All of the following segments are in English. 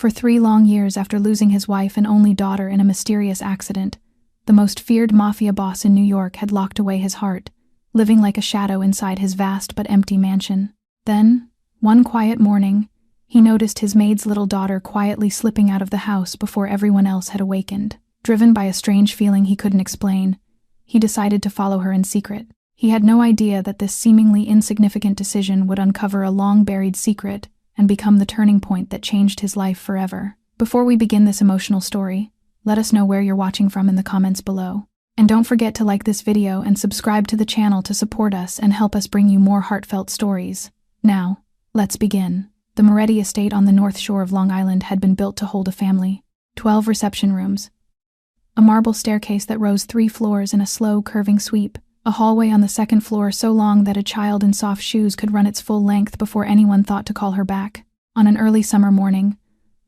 For 3 long years after losing his wife and only daughter in a mysterious accident, the most feared mafia boss in New York had locked away his heart, living like a shadow inside his vast but empty mansion. Then, one quiet morning, he noticed his maid's little daughter quietly slipping out of the house before everyone else had awakened. Driven by a strange feeling he couldn't explain, he decided to follow her in secret. He had no idea that this seemingly insignificant decision would uncover a long-buried secret and become the turning point that changed his life forever. Before we begin this emotional story, let us know where you're watching from in the comments below. And don't forget to like this video and subscribe to the channel to support us and help us bring you more heartfelt stories. Now, let's begin. The Moretti estate on the North Shore of Long Island had been built to hold a family. 12 reception rooms, a marble staircase that rose 3 floors in a slow, curving sweep, a hallway on the 2nd floor so long that a child in soft shoes could run its full length before anyone thought to call her back. On an early summer morning,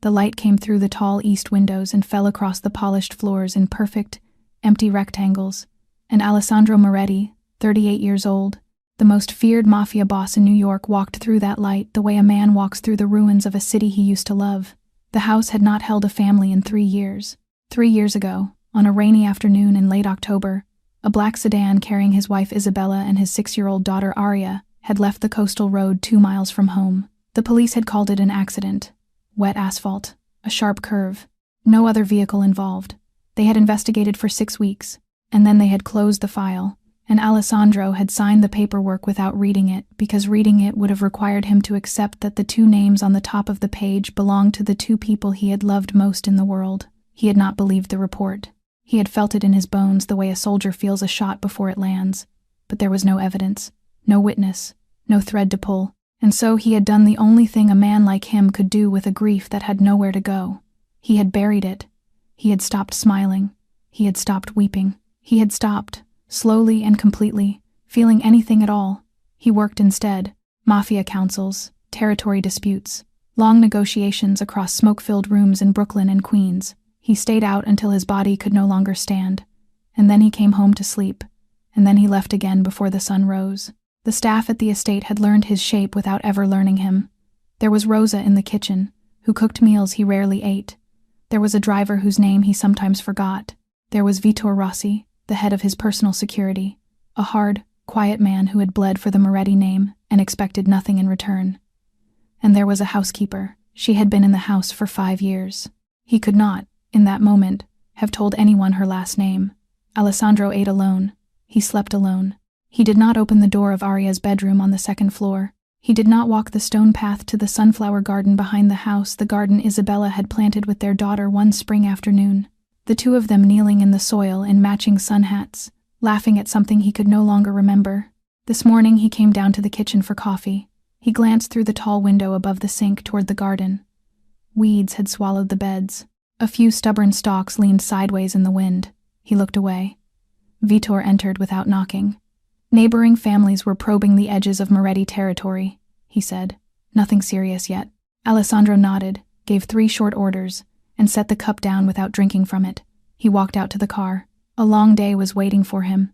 the light came through the tall east windows and fell across the polished floors in perfect, empty rectangles, and Alessandro Moretti, 38 years old, the most feared mafia boss in New York, walked through that light the way a man walks through the ruins of a city he used to love. The house had not held a family in 3 years. 3 years ago, on a rainy afternoon in late October, a black sedan carrying his wife Isabella and his 6-year-old daughter Aria had left the coastal road 2 miles from home. The police had called it an accident. Wet asphalt, a sharp curve, no other vehicle involved. They had investigated for 6 weeks, and then they had closed the file, and Alessandro had signed the paperwork without reading it because reading it would have required him to accept that the 2 names on the top of the page belonged to the 2 people he had loved most in the world. He had not believed the report. He had felt it in his bones the way a soldier feels a shot before it lands, but there was no evidence, no witness, no thread to pull, and so he had done the only thing a man like him could do with a grief that had nowhere to go. He had buried it. He had stopped smiling. He had stopped weeping. He had stopped, slowly and completely, feeling anything at all. He worked instead. Mafia councils, territory disputes, long negotiations across smoke-filled rooms in Brooklyn and Queens. He stayed out until his body could no longer stand, and then he came home to sleep, and then he left again before the sun rose. The staff at the estate had learned his shape without ever learning him. There was Rosa in the kitchen, who cooked meals he rarely ate. There was a driver whose name he sometimes forgot. There was Vitor Rossi, the head of his personal security, a hard, quiet man who had bled for the Moretti name and expected nothing in return. And there was a housekeeper. She had been in the house for 5 years. He could not, in that moment, have told anyone her last name. Alessandro ate alone. He slept alone. He did not open the door of Aria's bedroom on the 2nd floor. He did not walk the stone path to the sunflower garden behind the house, the garden Isabella had planted with their daughter one spring afternoon. The 2 of them kneeling in the soil in matching sun hats, laughing at something he could no longer remember. This morning he came down to the kitchen for coffee. He glanced through the tall window above the sink toward the garden. Weeds had swallowed the beds. A few stubborn stalks leaned sideways in the wind. He looked away. Vitor entered without knocking. Neighboring families were probing the edges of Moretti territory, he said. Nothing serious yet. Alessandro nodded, gave 3 short orders, and set the cup down without drinking from it. He walked out to the car. A long day was waiting for him,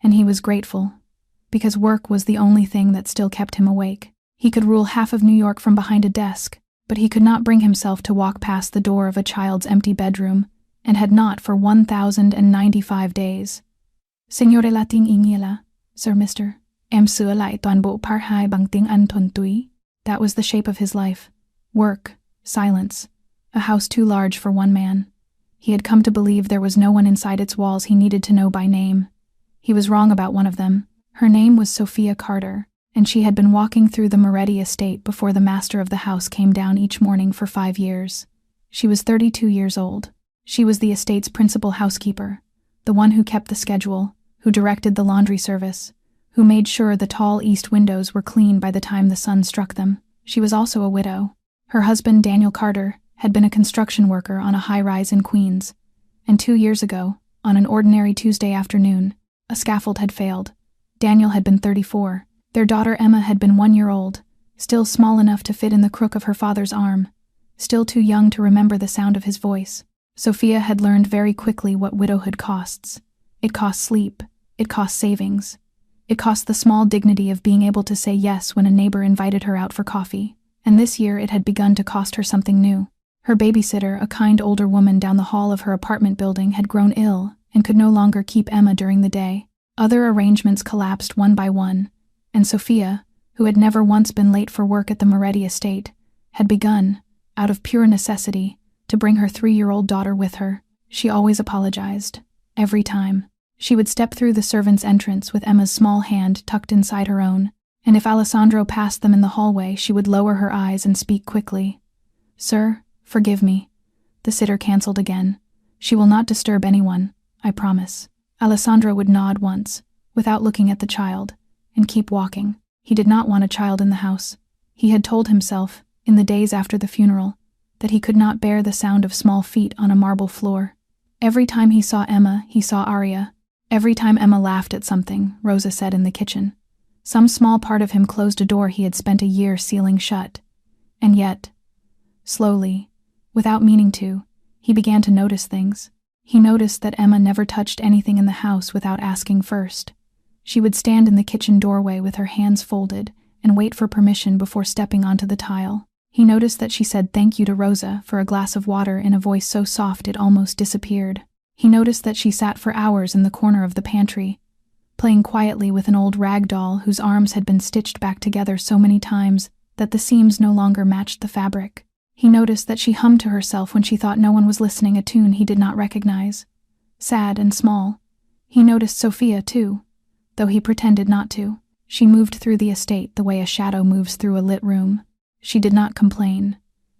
and he was grateful, because work was the only thing that still kept him awake. He could rule half of New York from behind a desk, but he could not bring himself to walk past the door of a child's empty bedroom, and had not for 1,095 days. Signore Lating Ingila, Sir Mr. Em sửa lại toàn bộ part 2 bằng tiếng Anh thuần túy. That was the shape of his life. Work, silence, a house too large for one man. He had come to believe there was no one inside its walls he needed to know by name. He was wrong about one of them. Her name was Sophia Carter, and she had been walking through the Moretti estate before the master of the house came down each morning for 5 years. She was 32 years old. She was the estate's principal housekeeper, the one who kept the schedule, who directed the laundry service, who made sure the tall east windows were clean by the time the sun struck them. She was also a widow. Her husband, Daniel Carter, had been a construction worker on a high-rise in Queens, and 2 years ago, on an ordinary Tuesday afternoon, a scaffold had failed. Daniel had been 34. Their daughter Emma had been 1 year old, still small enough to fit in the crook of her father's arm, still too young to remember the sound of his voice. Sophia had learned very quickly what widowhood costs. It costs sleep. It costs savings. It cost the small dignity of being able to say yes when a neighbor invited her out for coffee. And this year it had begun to cost her something new. Her babysitter, a kind older woman down the hall of her apartment building, had grown ill and could no longer keep Emma during the day. Other arrangements collapsed one by one, and Sophia, who had never once been late for work at the Moretti estate, had begun, out of pure necessity, to bring her 3-year-old daughter with her. She always apologized. Every time. She would step through the servants' entrance with Emma's small hand tucked inside her own, and if Alessandro passed them in the hallway, she would lower her eyes and speak quickly. "Sir, forgive me." The sitter cancelled again. "She will not disturb anyone, I promise." Alessandro would nod once, without looking at the child, and keep walking. He did not want a child in the house. He had told himself, in the days after the funeral, that he could not bear the sound of small feet on a marble floor. Every time he saw Emma, he saw Arya. Every time Emma laughed at something, Rosa said in the kitchen, some small part of him closed a door he had spent a year sealing shut. And yet, slowly, without meaning to, he began to notice things. He noticed that Emma never touched anything in the house without asking first. She would stand in the kitchen doorway with her hands folded and wait for permission before stepping onto the tile. He noticed that she said thank you to Rosa for a glass of water in a voice so soft it almost disappeared. He noticed that she sat for hours in the corner of the pantry, playing quietly with an old rag doll whose arms had been stitched back together so many times that the seams no longer matched the fabric. He noticed that she hummed to herself when she thought no one was listening, a tune he did not recognize. Sad and small. He noticed Sophia, too, though he pretended not to. She moved through the estate the way a shadow moves through a lit room. She did not complain.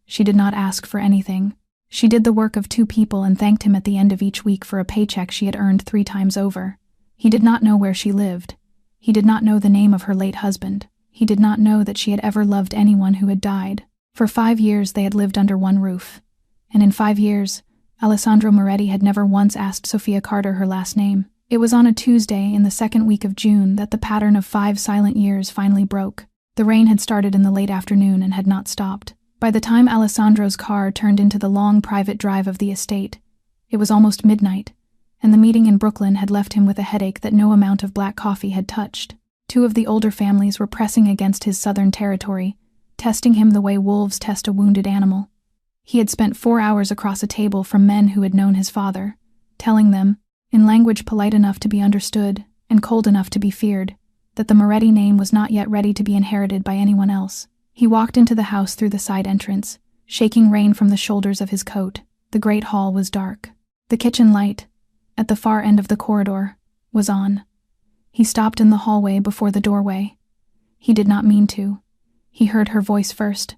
She did not ask for anything. She did the work of 2 people and thanked him at the end of each week for a paycheck she had earned 3 times over. He did not know where she lived. He did not know the name of her late husband. He did not know that she had ever loved anyone who had died. For 5 years they had lived under one roof, and in 5 years, Alessandro Moretti had never once asked Sophia Carter her last name. It was on a Tuesday in the 2nd week of June that the pattern of 5 silent years finally broke. The rain had started in the late afternoon and had not stopped. By the time Alessandro's car turned into the long private drive of the estate, it was almost midnight, and the meeting in Brooklyn had left him with a headache that no amount of black coffee had touched. 2 of the older families were pressing against his southern territory, testing him the way wolves test a wounded animal. He had spent 4 hours across a table from men who had known his father, telling them, in language polite enough to be understood and cold enough to be feared, that the Moretti name was not yet ready to be inherited by anyone else. He walked into the house through the side entrance, shaking rain from the shoulders of his coat. The great hall was dark. The kitchen light, at the far end of the corridor, was on. He stopped in the hallway before the doorway. He did not mean to. He heard her voice first.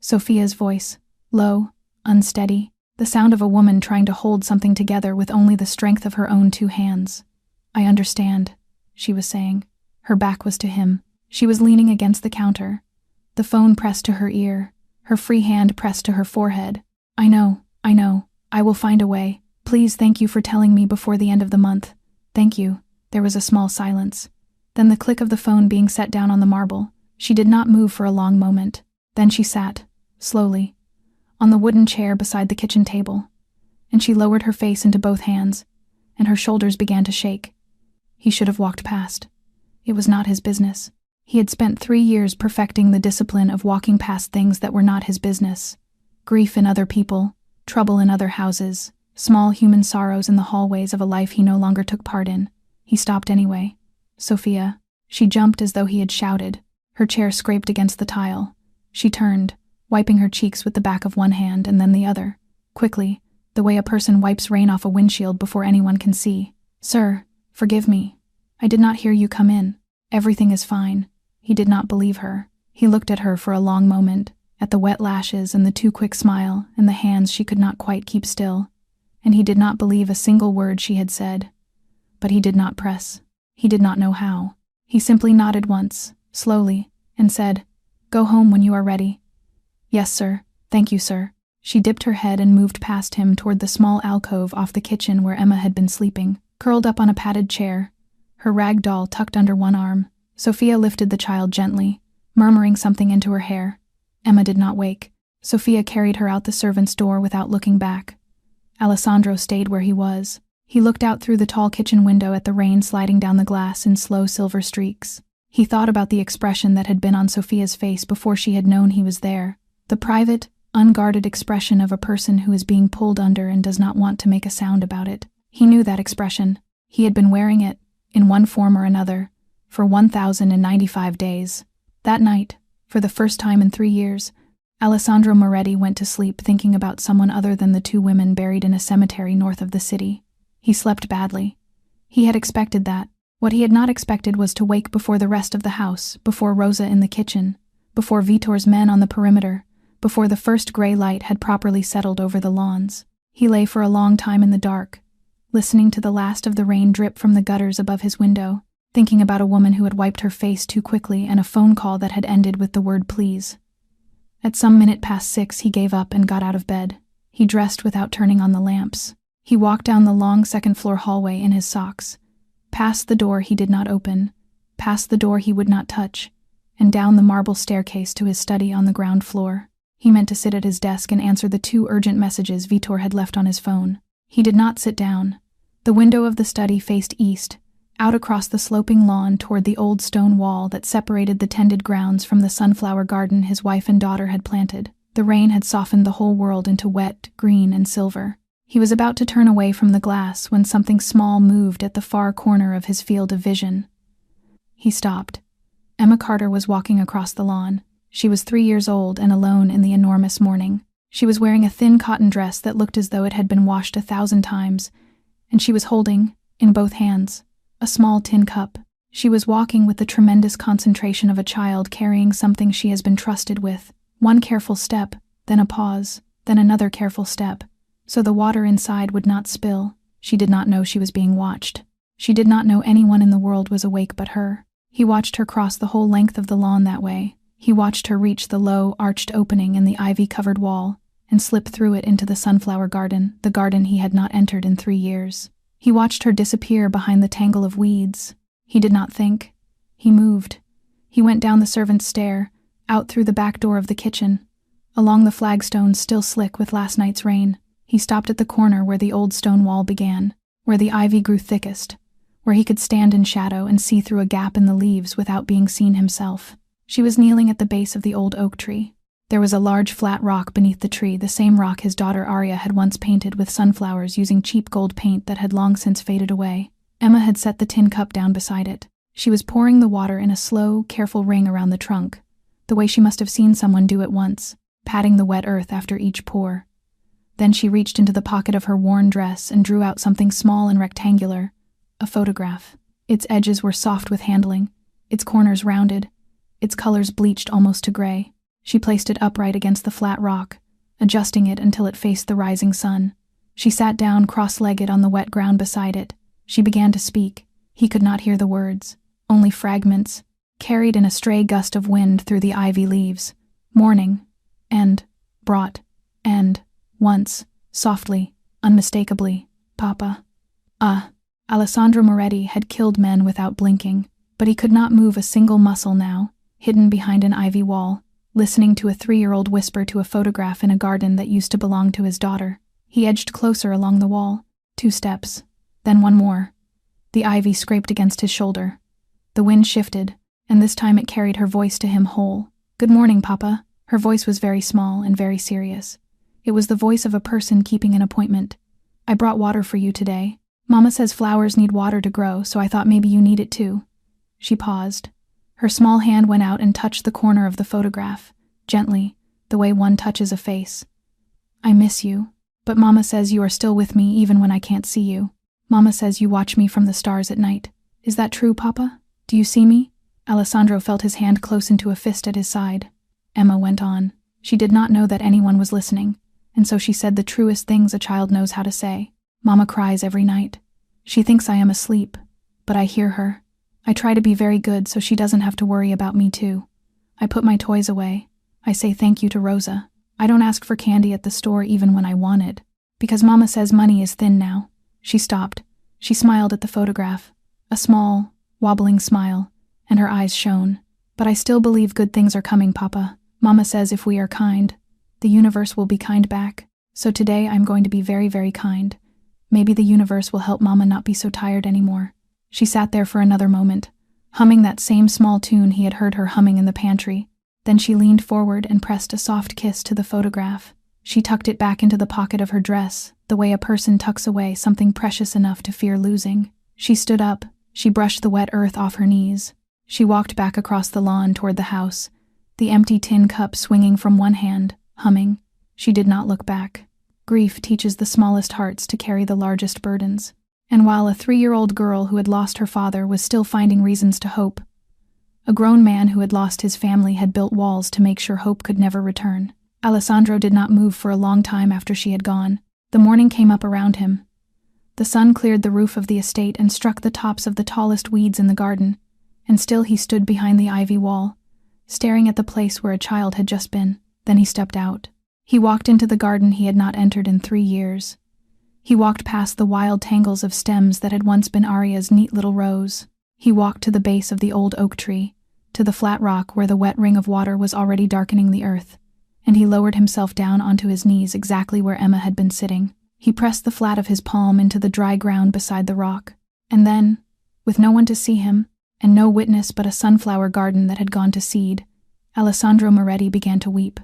Sophia's voice, low, unsteady, the sound of a woman trying to hold something together with only the strength of her own 2 hands. "I understand," she was saying. Her back was to him. She was leaning against the counter, the phone pressed to her ear, her free hand pressed to her forehead. I know, I will find a way. Please, thank you for telling me before the end of the month. Thank you." There was a small silence. Then the click of the phone being set down on the marble. She did not move for a long moment. Then she sat, slowly, on the wooden chair beside the kitchen table, and she lowered her face into both hands, and her shoulders began to shake. He should have walked past. It was not his business. He had spent 3 years perfecting the discipline of walking past things that were not his business. Grief in other people, trouble in other houses, small human sorrows in the hallways of a life he no longer took part in. He stopped anyway. "Sophia." She jumped as though he had shouted. Her chair scraped against the tile. She turned, wiping her cheeks with the back of one hand and then the other, quickly, the way a person wipes rain off a windshield before anyone can see. "Sir, forgive me. I did not hear you come in. Everything is fine." He did not believe her. He looked at her for a long moment, at the wet lashes and the too quick smile and the hands she could not quite keep still, and he did not believe a single word she had said. But he did not press. He did not know how. He simply nodded once, slowly, and said, "Go home when you are ready." "Yes, sir. Thank you, sir." She dipped her head and moved past him toward the small alcove off the kitchen where Emma had been sleeping, curled up on a padded chair, her rag doll tucked under one arm. Sophia lifted the child gently, murmuring something into her hair. Emma did not wake. Sophia carried her out the servant's door without looking back. Alessandro stayed where he was. He looked out through the tall kitchen window at the rain sliding down the glass in slow silver streaks. He thought about the expression that had been on Sophia's face before she had known he was there. The private, unguarded expression of a person who is being pulled under and does not want to make a sound about it. He knew that expression. He had been wearing it, in one form or another, for 1,095 days. That night, for the first time in 3 years, Alessandro Moretti went to sleep thinking about someone other than the 2 women buried in a cemetery north of the city. He slept badly. He had expected that. What he had not expected was to wake before the rest of the house, before Rosa in the kitchen, before Vitor's men on the perimeter, before the first gray light had properly settled over the lawns. He lay for a long time in the dark, listening to the last of the rain drip from the gutters above his window, thinking about a woman who had wiped her face too quickly and a phone call that had ended with the word please. At some minute past 6 he gave up and got out of bed. He dressed without turning on the lamps. He walked down the long second-floor hallway in his socks, past the door he did not open, past the door he would not touch, and down the marble staircase to his study on the ground floor. He meant to sit at his desk and answer the 2 urgent messages Vitor had left on his phone. He did not sit down. The window of the study faced east, out across the sloping lawn toward the old stone wall that separated the tended grounds from the sunflower garden his wife and daughter had planted. The rain had softened the whole world into wet, green, and silver. He was about to turn away from the glass when something small moved at the far corner of his field of vision. He stopped. Emma Carter was walking across the lawn. She was 3 years old and alone in the enormous morning. She was wearing a thin cotton dress that looked as though it had been washed 1,000 times, and she was holding, in both hands, a small tin cup. She was walking with the tremendous concentration of a child carrying something she has been trusted with. One careful step, then a pause, then another careful step, so the water inside would not spill. She did not know she was being watched. She did not know anyone in the world was awake but her. He watched her cross the whole length of the lawn that way. He watched her reach the low, arched opening in the ivy-covered wall and slip through it into the sunflower garden, the garden he had not entered in 3 years. He watched her disappear behind the tangle of weeds. He did not think. He moved. He went down the servant's stair, out through the back door of the kitchen, along the flagstones still slick with last night's rain. He stopped at the corner where the old stone wall began, where the ivy grew thickest, where he could stand in shadow and see through a gap in the leaves without being seen himself. She was kneeling at the base of the old oak tree. There was a large flat rock beneath the tree, the same rock his daughter Arya had once painted with sunflowers using cheap gold paint that had long since faded away. Emma had set the tin cup down beside it. She was pouring the water in a slow, careful ring around the trunk, the way she must have seen someone do it once, patting the wet earth after each pour. Then she reached into the pocket of her worn dress and drew out something small and rectangular, a photograph. Its edges were soft with handling, its corners rounded, its colors bleached almost to gray. She placed it upright against the flat rock, adjusting it until it faced the rising sun. She sat down cross-legged on the wet ground beside it. She began to speak. He could not hear the words, only fragments, carried in a stray gust of wind through the ivy leaves. Morning, and, brought, and, once, softly, unmistakably, Papa. Alessandro Moretti had killed men without blinking, but he could not move a single muscle now, hidden behind an ivy wall, listening to a 3-year-old whisper to a photograph in a garden that used to belong to his daughter. He edged closer along the wall, 2 steps, then 1 more. The ivy scraped against his shoulder. The wind shifted, and this time it carried her voice to him whole. "Good morning, Papa." Her voice was very small and very serious. It was the voice of a person keeping an appointment. "I brought water for you today. Mama says flowers need water to grow, so I thought maybe you need it too." She paused. Her small hand went out and touched the corner of the photograph, gently, the way one touches a face. "I miss you, but Mama says you are still with me even when I can't see you. Mama says you watch me from the stars at night. Is that true, Papa? Do you see me?" Alessandro felt his hand close into a fist at his side. Emma went on. She did not know that anyone was listening, and so she said the truest things a child knows how to say. "Mama cries every night. She thinks I am asleep, but I hear her. I try to be very good so she doesn't have to worry about me too. I put my toys away. I say thank you to Rosa. I don't ask for candy at the store even when I want it, because Mama says money is thin now." She stopped. She smiled at the photograph, a small, wobbling smile, and her eyes shone. "But I still believe good things are coming, Papa. Mama says if we are kind, the universe will be kind back. So today I'm going to be very, very kind. Maybe the universe will help Mama not be so tired anymore." She sat there for another moment, humming that same small tune he had heard her humming in the pantry. Then she leaned forward and pressed a soft kiss to the photograph. She tucked it back into the pocket of her dress, the way a person tucks away something precious enough to fear losing. She stood up. She brushed the wet earth off her knees. She walked back across the lawn toward the house, the empty tin cup swinging from one hand, humming. She did not look back. Grief teaches the smallest hearts to carry the largest burdens. And while a 3-year-old girl who had lost her father was still finding reasons to hope, a grown man who had lost his family had built walls to make sure hope could never return. Alessandro did not move for a long time after she had gone. The morning came up around him. The sun cleared the roof of the estate and struck the tops of the tallest weeds in the garden, and still he stood behind the ivy wall, staring at the place where a child had just been. Then he stepped out. He walked into the garden he had not entered in 3 years. He walked past the wild tangles of stems that had once been Arya's neat little rose. He walked to the base of the old oak tree, to the flat rock where the wet ring of water was already darkening the earth, and he lowered himself down onto his knees exactly where Emma had been sitting. He pressed the flat of his palm into the dry ground beside the rock, and then, with no one to see him, and no witness but a sunflower garden that had gone to seed, Alessandro Moretti began to weep.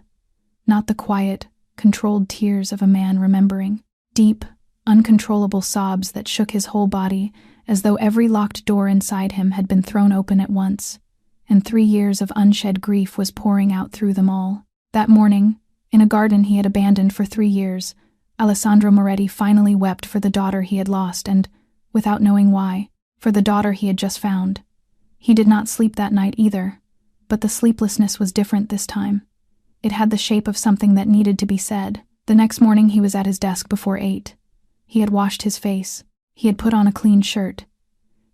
Not the quiet, controlled tears of a man remembering. Deep, uncontrollable sobs that shook his whole body as though every locked door inside him had been thrown open at once, and 3 years of unshed grief was pouring out through them all. That morning, in a garden he had abandoned for 3 years, Alessandro Moretti finally wept for the daughter he had lost and, without knowing why, for the daughter he had just found. He did not sleep that night either, but the sleeplessness was different this time. It had the shape of something that needed to be said. The next morning he was at his desk before 8. He had washed his face. He had put on a clean shirt.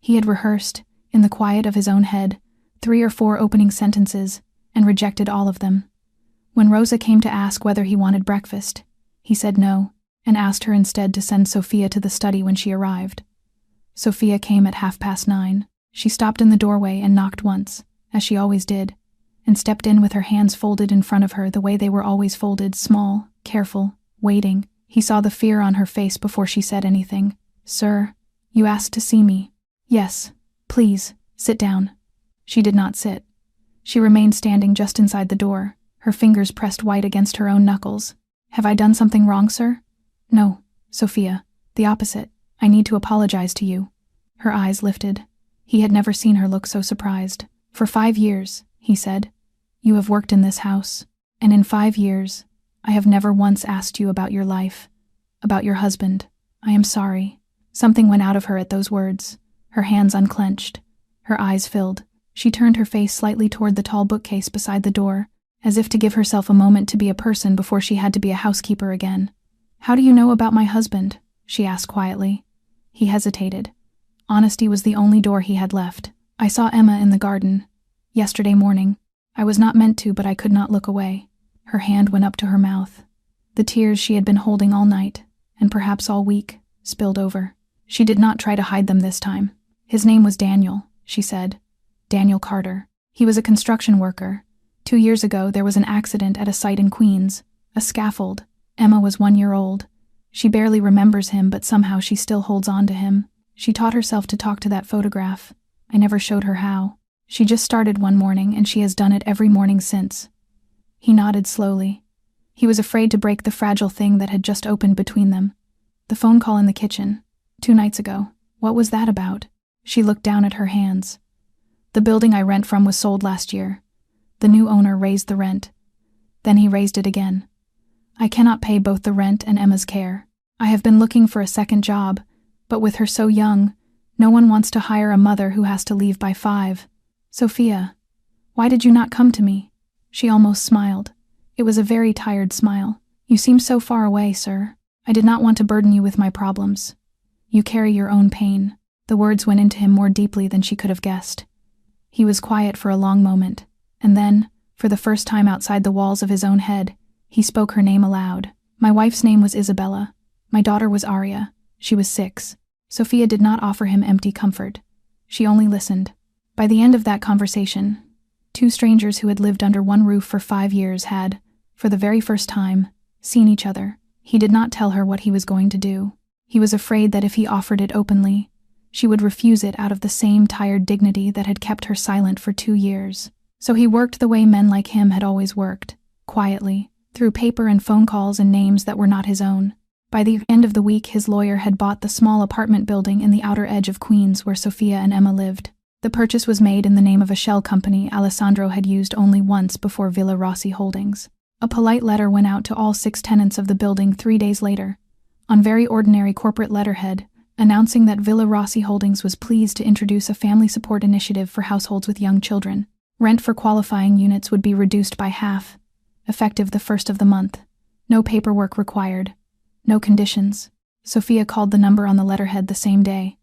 He had rehearsed, in the quiet of his own head, 3 or 4 opening sentences, and rejected all of them. When Rosa came to ask whether he wanted breakfast, he said no, and asked her instead to send Sophia to the study when she arrived. Sophia came at 9:30. She stopped in the doorway and knocked once, as she always did, and stepped in with her hands folded in front of her the way they were always folded, small, careful, waiting. He saw the fear on her face before she said anything. "Sir, you asked to see me." "Yes, please, sit down." She did not sit. She remained standing just inside the door, her fingers pressed white against her own knuckles. "Have I done something wrong, sir?" "No, Sophia, the opposite. I need to apologize to you." Her eyes lifted. He had never seen her look so surprised. "For 5 years, he said, you have worked in this house, and in 5 years, I have never once asked you about your life, about your husband. I am sorry." Something went out of her at those words. Her hands unclenched. Her eyes filled. She turned her face slightly toward the tall bookcase beside the door, as if to give herself a moment to be a person before she had to be a housekeeper again. "How do you know about my husband?" she asked quietly. He hesitated. Honesty was the only door he had left. "I saw Emma in the garden, yesterday morning. I was not meant to, but I could not look away." Her hand went up to her mouth. The tears she had been holding all night, and perhaps all week, spilled over. She did not try to hide them this time. "His name was Daniel," she said. "Daniel Carter. He was a construction worker. 2 years ago there was an accident at a site in Queens, a scaffold. Emma was 1 year old. She barely remembers him, but somehow she still holds on to him. She taught herself to talk to that photograph. I never showed her how. She just started one morning, and she has done it every morning since." He nodded slowly. He was afraid to break the fragile thing that had just opened between them. "The phone call in the kitchen, 2 nights ago. What was that about?" She looked down at her hands. "The building I rent from was sold last year. The new owner raised the rent. Then he raised it again. I cannot pay both the rent and Emma's care. I have been looking for a second job, but with her so young, no one wants to hire a mother who has to leave by 5. Sophia, why did you not come to me?" She almost smiled. It was a very tired smile. "You seem so far away, sir. I did not want to burden you with my problems. You carry your own pain." The words went into him more deeply than she could have guessed. He was quiet for a long moment, and then, for the first time outside the walls of his own head, he spoke her name aloud. "My wife's name was Isabella. My daughter was Arya. She was 6. Sophia did not offer him empty comfort. She only listened. By the end of that conversation, 2 strangers who had lived under one roof for 5 years had, for the very first time, seen each other. He did not tell her what he was going to do. He was afraid that if he offered it openly, she would refuse it out of the same tired dignity that had kept her silent for 2 years. So he worked the way men like him had always worked, quietly, through paper and phone calls and names that were not his own. By the end of the week, his lawyer had bought the small apartment building in the outer edge of Queens where Sophia and Emma lived. The purchase was made in the name of a shell company Alessandro had used only once before Villa Rossi Holdings. A polite letter went out to all 6 tenants of the building 3 days later, on very ordinary corporate letterhead, announcing that Villa Rossi Holdings was pleased to introduce a family support initiative for households with young children. Rent for qualifying units would be reduced by half, effective the first of the month. No paperwork required. No conditions. Sophia called the number on the letterhead the same day.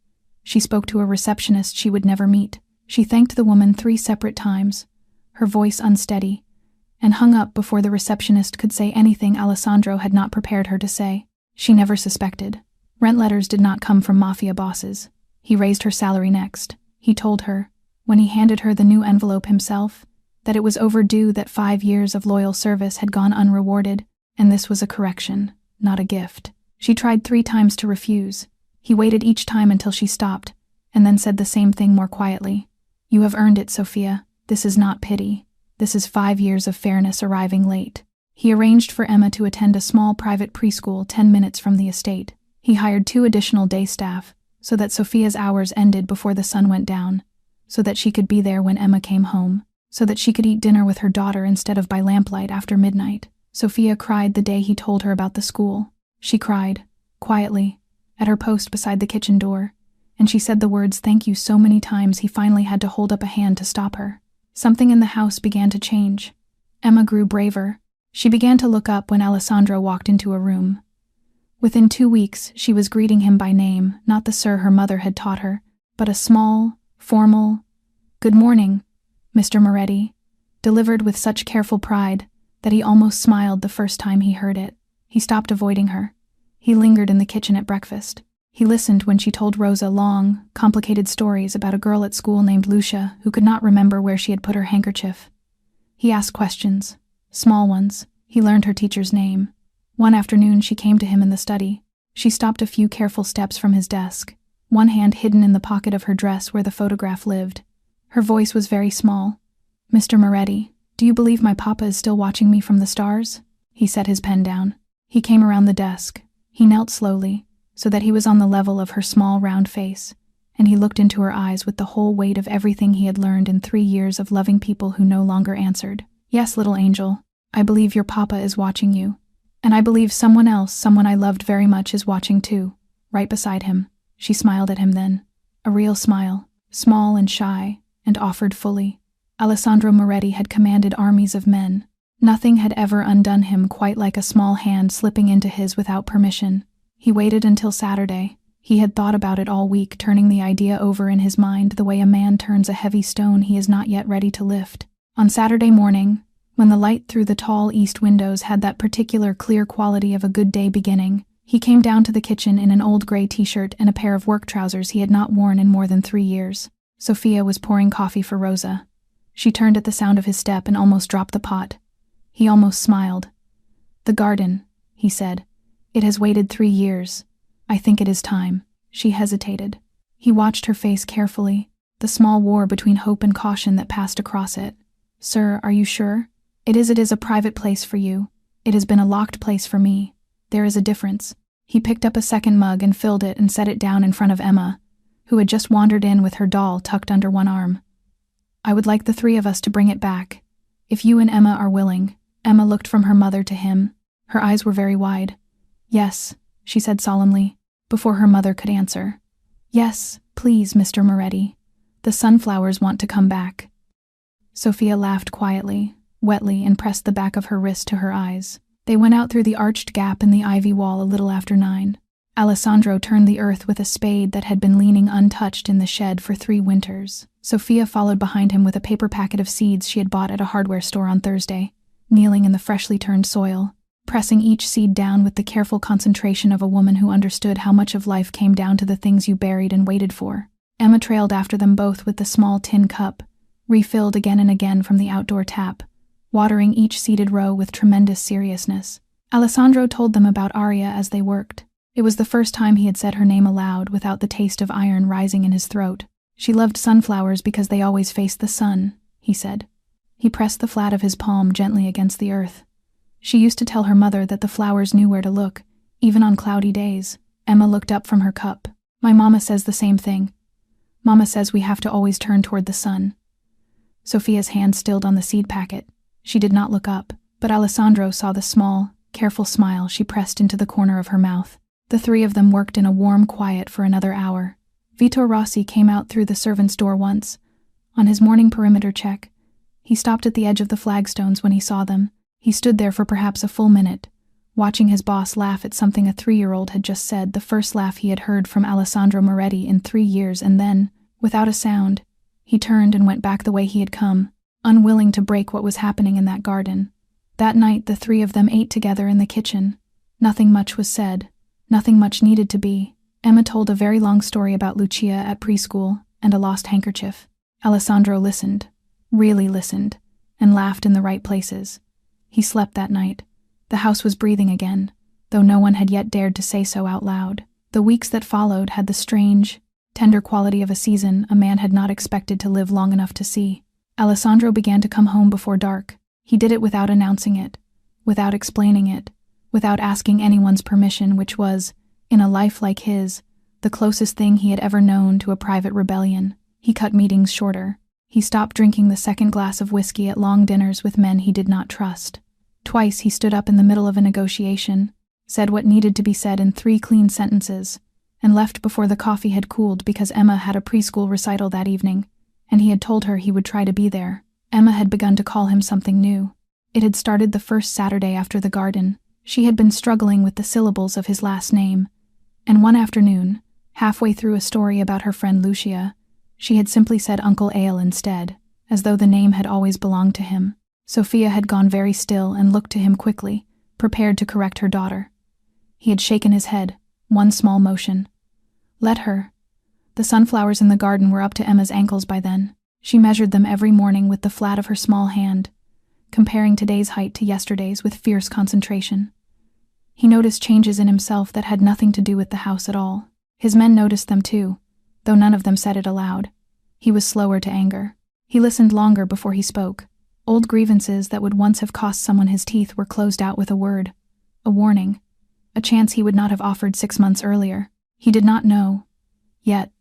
She spoke to a receptionist she would never meet. She thanked the woman 3 separate times, her voice unsteady, and hung up before the receptionist could say anything Alessandro had not prepared her to say. She never suspected. Rent letters did not come from Mafia bosses. He raised her salary next. He told her, when he handed her the new envelope himself, that it was overdue, that 5 years of loyal service had gone unrewarded, and this was a correction, not a gift. She tried 3 times to refuse. He waited each time until she stopped, and then said the same thing more quietly. "You have earned it, Sophia. This is not pity. This is 5 years of fairness arriving late." He arranged for Emma to attend a small private preschool 10 minutes from the estate. He hired 2 additional day staff, so that Sophia's hours ended before the sun went down, so that she could be there when Emma came home, so that she could eat dinner with her daughter instead of by lamplight after midnight. Sophia cried the day he told her about the school. She cried, quietly, at her post beside the kitchen door, and she said the words "thank you" so many times he finally had to hold up a hand to stop her. Something in the house began to change. Emma grew braver. She began to look up when Alessandro walked into a room. Within 2 weeks, she was greeting him by name, not the sir her mother had taught her, but a small, formal, "Good morning, Mr. Moretti," delivered with such careful pride that he almost smiled the first time he heard it. He stopped avoiding her. He lingered in the kitchen at breakfast. He listened when she told Rosa long, complicated stories about a girl at school named Lucia who could not remember where she had put her handkerchief. He asked questions, small ones. He learned her teacher's name. One afternoon she came to him in the study. She stopped a few careful steps from his desk, one hand hidden in the pocket of her dress where the photograph lived. Her voice was very small. "Mr. Moretti, do you believe my papa is still watching me from the stars?" He set his pen down. He came around the desk. He knelt slowly, so that he was on the level of her small round face, and he looked into her eyes with the whole weight of everything he had learned in 3 years of loving people who no longer answered. "Yes, little angel, I believe your papa is watching you. And I believe someone else, someone I loved very much, is watching too, right beside him." She smiled at him then. A real smile, small and shy, and offered fully. Alessandro Moretti had commanded armies of men. Nothing had ever undone him quite like a small hand slipping into his without permission. He waited until Saturday. He had thought about it all week, turning the idea over in his mind the way a man turns a heavy stone he is not yet ready to lift. On Saturday morning, when the light through the tall east windows had that particular clear quality of a good day beginning, he came down to the kitchen in an old gray t-shirt and a pair of work trousers he had not worn in more than 3 years. Sophia was pouring coffee for Rosa. She turned at the sound of his step and almost dropped the pot. He almost smiled. "The garden," he said. "It has waited 3 years. I think it is time." She hesitated. He watched her face carefully, the small war between hope and caution that passed across it. "Sir, are you sure? It is a private place for you. It has been a locked place for me. There is a difference." He picked up a second mug and filled it and set it down in front of Emma, who had just wandered in with her doll tucked under one arm. "I would like the 3 of us to bring it back, if you and Emma are willing." Emma looked from her mother to him. Her eyes were very wide. "Yes," she said solemnly, before her mother could answer. "Yes, please, Mr. Moretti. The sunflowers want to come back." Sophia laughed quietly, wetly, and pressed the back of her wrist to her eyes. They went out through the arched gap in the ivy wall a little after 9. Alessandro turned the earth with a spade that had been leaning untouched in the shed for 3 winters. Sophia followed behind him with a paper packet of seeds she had bought at a hardware store on Thursday, kneeling in the freshly turned soil, pressing each seed down with the careful concentration of a woman who understood how much of life came down to the things you buried and waited for. Emma trailed after them both with the small tin cup, refilled again and again from the outdoor tap, watering each seeded row with tremendous seriousness. Alessandro told them about Aria as they worked. It was the first time he had said her name aloud without the taste of iron rising in his throat. She loved sunflowers because they always faced the sun, he said. He pressed the flat of his palm gently against the earth. She used to tell her mother that the flowers knew where to look, even on cloudy days. Emma looked up from her cup. My mama says the same thing. Mama says we have to always turn toward the sun. Sophia's hand stilled on the seed packet. She did not look up, but Alessandro saw the small, careful smile she pressed into the corner of her mouth. The three of them worked in a warm quiet for another hour. Vito Rossi came out through the servants' door once. On his morning perimeter check, he stopped at the edge of the flagstones when he saw them. He stood there for perhaps a full minute, watching his boss laugh at something a 3-year-old had just said, the first laugh he had heard from Alessandro Moretti in 3 years, and then, without a sound, he turned and went back the way he had come, unwilling to break what was happening in that garden. That night the three of them ate together in the kitchen. Nothing much was said. Nothing much needed to be. Emma told a very long story about Lucia at preschool and a lost handkerchief. Alessandro listened, really listened, and laughed in the right places. He slept that night. The house was breathing again, though no one had yet dared to say so out loud. The weeks that followed had the strange, tender quality of a season a man had not expected to live long enough to see. Alessandro began to come home before dark. He did it without announcing it, without explaining it, without asking anyone's permission, which was, in a life like his, the closest thing he had ever known to a private rebellion. He cut meetings shorter. He stopped drinking the second glass of whiskey at long dinners with men he did not trust. Twice he stood up in the middle of a negotiation, said what needed to be said in 3 clean sentences, and left before the coffee had cooled because Emma had a preschool recital that evening, and he had told her he would try to be there. Emma had begun to call him something new. It had started the first Saturday after the garden. She had been struggling with the syllables of his last name, and one afternoon, halfway through a story about her friend Lucia, she had simply said Uncle Ale instead, as though the name had always belonged to him. Sophia had gone very still and looked to him quickly, prepared to correct her daughter. He had shaken his head, one small motion. Let her. The sunflowers in the garden were up to Emma's ankles by then. She measured them every morning with the flat of her small hand, comparing today's height to yesterday's with fierce concentration. He noticed changes in himself that had nothing to do with the house at all. His men noticed them too, though none of them said it aloud. He was slower to anger. He listened longer before he spoke. Old grievances that would once have cost someone his teeth were closed out with a word, a warning, a chance he would not have offered 6 months earlier. He did not know, yet,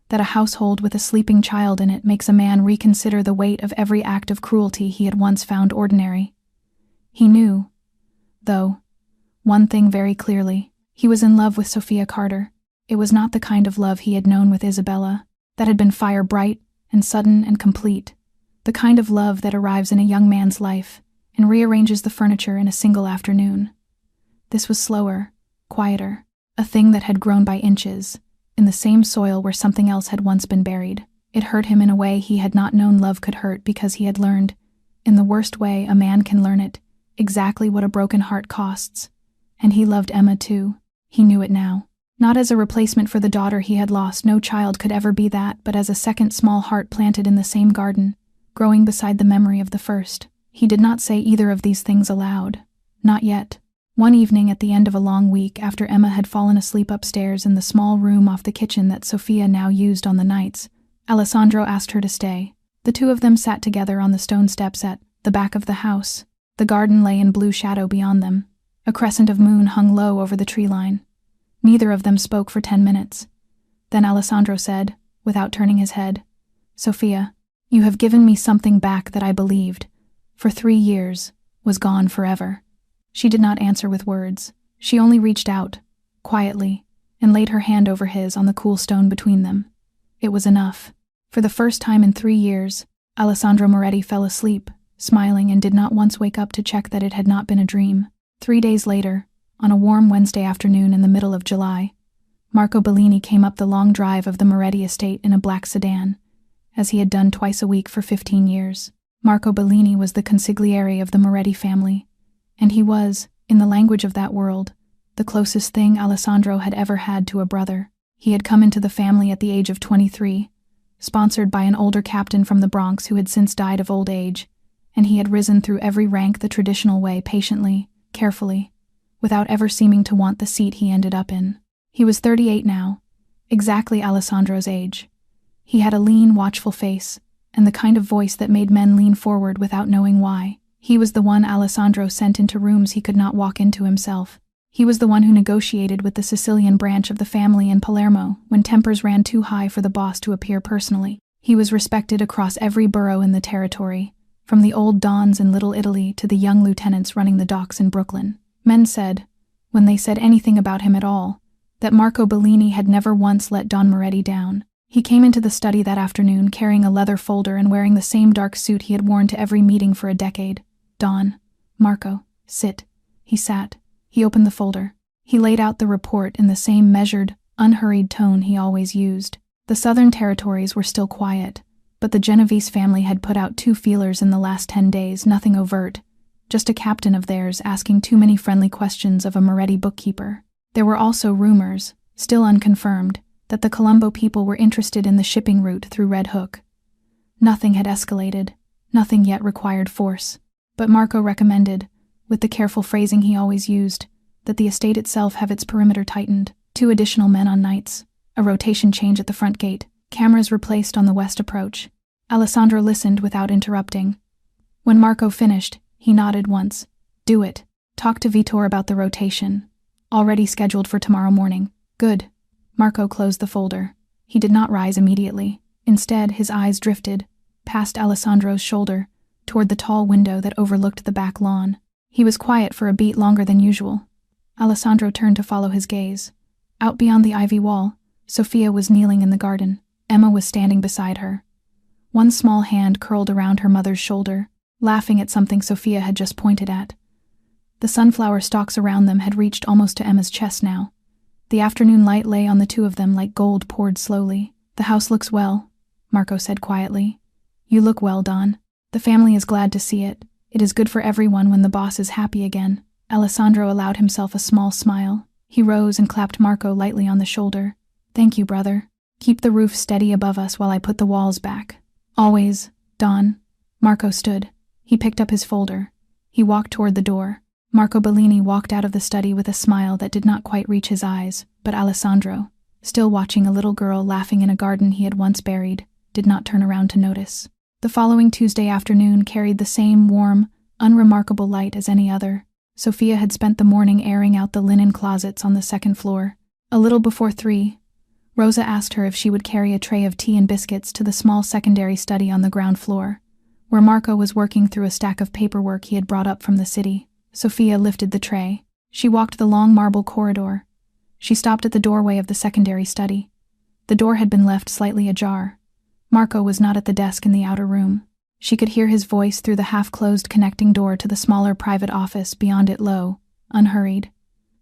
that a household with a sleeping child in it makes a man reconsider the weight of every act of cruelty he had once found ordinary. He knew, though, one thing very clearly. He was in love with Sophia Carter. It was not the kind of love he had known with Isabella, that had been fire bright and sudden and complete, the kind of love that arrives in a young man's life and rearranges the furniture in a single afternoon. This was slower, quieter, a thing that had grown by inches, in the same soil where something else had once been buried. It hurt him in a way he had not known love could hurt because he had learned, in the worst way a man can learn it, exactly what a broken heart costs. And he loved Emma too. He knew it now. Not as a replacement for the daughter he had lost, no child could ever be that, but as a second small heart planted in the same garden, growing beside the memory of the first. He did not say either of these things aloud. Not yet. One evening at the end of a long week, after Emma had fallen asleep upstairs in the small room off the kitchen that Sophia now used on the nights, Alessandro asked her to stay. The two of them sat together on the stone steps at the back of the house. The garden lay in blue shadow beyond them. A crescent of moon hung low over the tree line. Neither of them spoke for 10 minutes. Then Alessandro said, without turning his head, "Sophia, you have given me something back that I believed, for 3 years, was gone forever." She did not answer with words. She only reached out, quietly, and laid her hand over his on the cool stone between them. It was enough. For the first time in 3 years, Alessandro Moretti fell asleep, smiling, and did not once wake up to check that it had not been a dream. 3 days later, on a warm Wednesday afternoon in the middle of July, Marco Bellini came up the long drive of the Moretti estate in a black sedan, as he had done twice a week for 15 years. Marco Bellini was the consigliere of the Moretti family, and he was, in the language of that world, the closest thing Alessandro had ever had to a brother. He had come into the family at the age of 23, sponsored by an older captain from the Bronx who had since died of old age, and he had risen through every rank the traditional way, patiently, carefully, without ever seeming to want the seat he ended up in. He was 38 now, exactly Alessandro's age. He had a lean, watchful face, and the kind of voice that made men lean forward without knowing why. He was the one Alessandro sent into rooms he could not walk into himself. He was the one who negotiated with the Sicilian branch of the family in Palermo when tempers ran too high for the boss to appear personally. He was respected across every borough in the territory, from the old dons in Little Italy to the young lieutenants running the docks in Brooklyn. Men said, when they said anything about him at all, that Marco Bellini had never once let Don Moretti down. He came into the study that afternoon carrying a leather folder and wearing the same dark suit he had worn to every meeting for a decade. Don, Marco, sit. He sat. He opened the folder. He laid out the report in the same measured, unhurried tone he always used. The southern territories were still quiet, but the Genovese family had put out 2 feelers in the last 10 days, nothing overt, just a captain of theirs asking too many friendly questions of a Moretti bookkeeper. There were also rumors, still unconfirmed, that the Colombo people were interested in the shipping route through Red Hook. Nothing had escalated, nothing yet required force, but Marco recommended, with the careful phrasing he always used, that the estate itself have its perimeter tightened, 2 additional men on nights, a rotation change at the front gate, cameras replaced on the west approach. Alessandro listened without interrupting. When Marco finished, he nodded once. Do it. Talk to Vitor about the rotation. Already scheduled for tomorrow morning. Good. Marco closed the folder. He did not rise immediately. Instead, his eyes drifted, past Alessandro's shoulder, toward the tall window that overlooked the back lawn. He was quiet for a beat longer than usual. Alessandro turned to follow his gaze. Out beyond the ivy wall, Sophia was kneeling in the garden. Emma was standing beside her. One small hand curled around her mother's shoulder, laughing at something Sophia had just pointed at. The sunflower stalks around them had reached almost to Emma's chest now. The afternoon light lay on the 2 of them like gold poured slowly. The house looks well, Marco said quietly. You look well, Don. The family is glad to see it. It is good for everyone when the boss is happy again. Alessandro allowed himself a small smile. He rose and clapped Marco lightly on the shoulder. Thank you, brother. Keep the roof steady above us while I put the walls back. Always, Don. Marco stood. He picked up his folder. He walked toward the door. Marco Bellini walked out of the study with a smile that did not quite reach his eyes, but Alessandro, still watching a little girl laughing in a garden he had once buried, did not turn around to notice. The following Tuesday afternoon carried the same warm, unremarkable light as any other. Sophia had spent the morning airing out the linen closets on the second floor. A little before 3, Rosa asked her if she would carry a tray of tea and biscuits to the small secondary study on the ground floor, where Marco was working through a stack of paperwork he had brought up from the city. Sophia lifted the tray. She walked the long marble corridor. She stopped at the doorway of the secondary study. The door had been left slightly ajar. Marco was not at the desk in the outer room. She could hear his voice through the half-closed connecting door to the smaller private office beyond it, low, unhurried.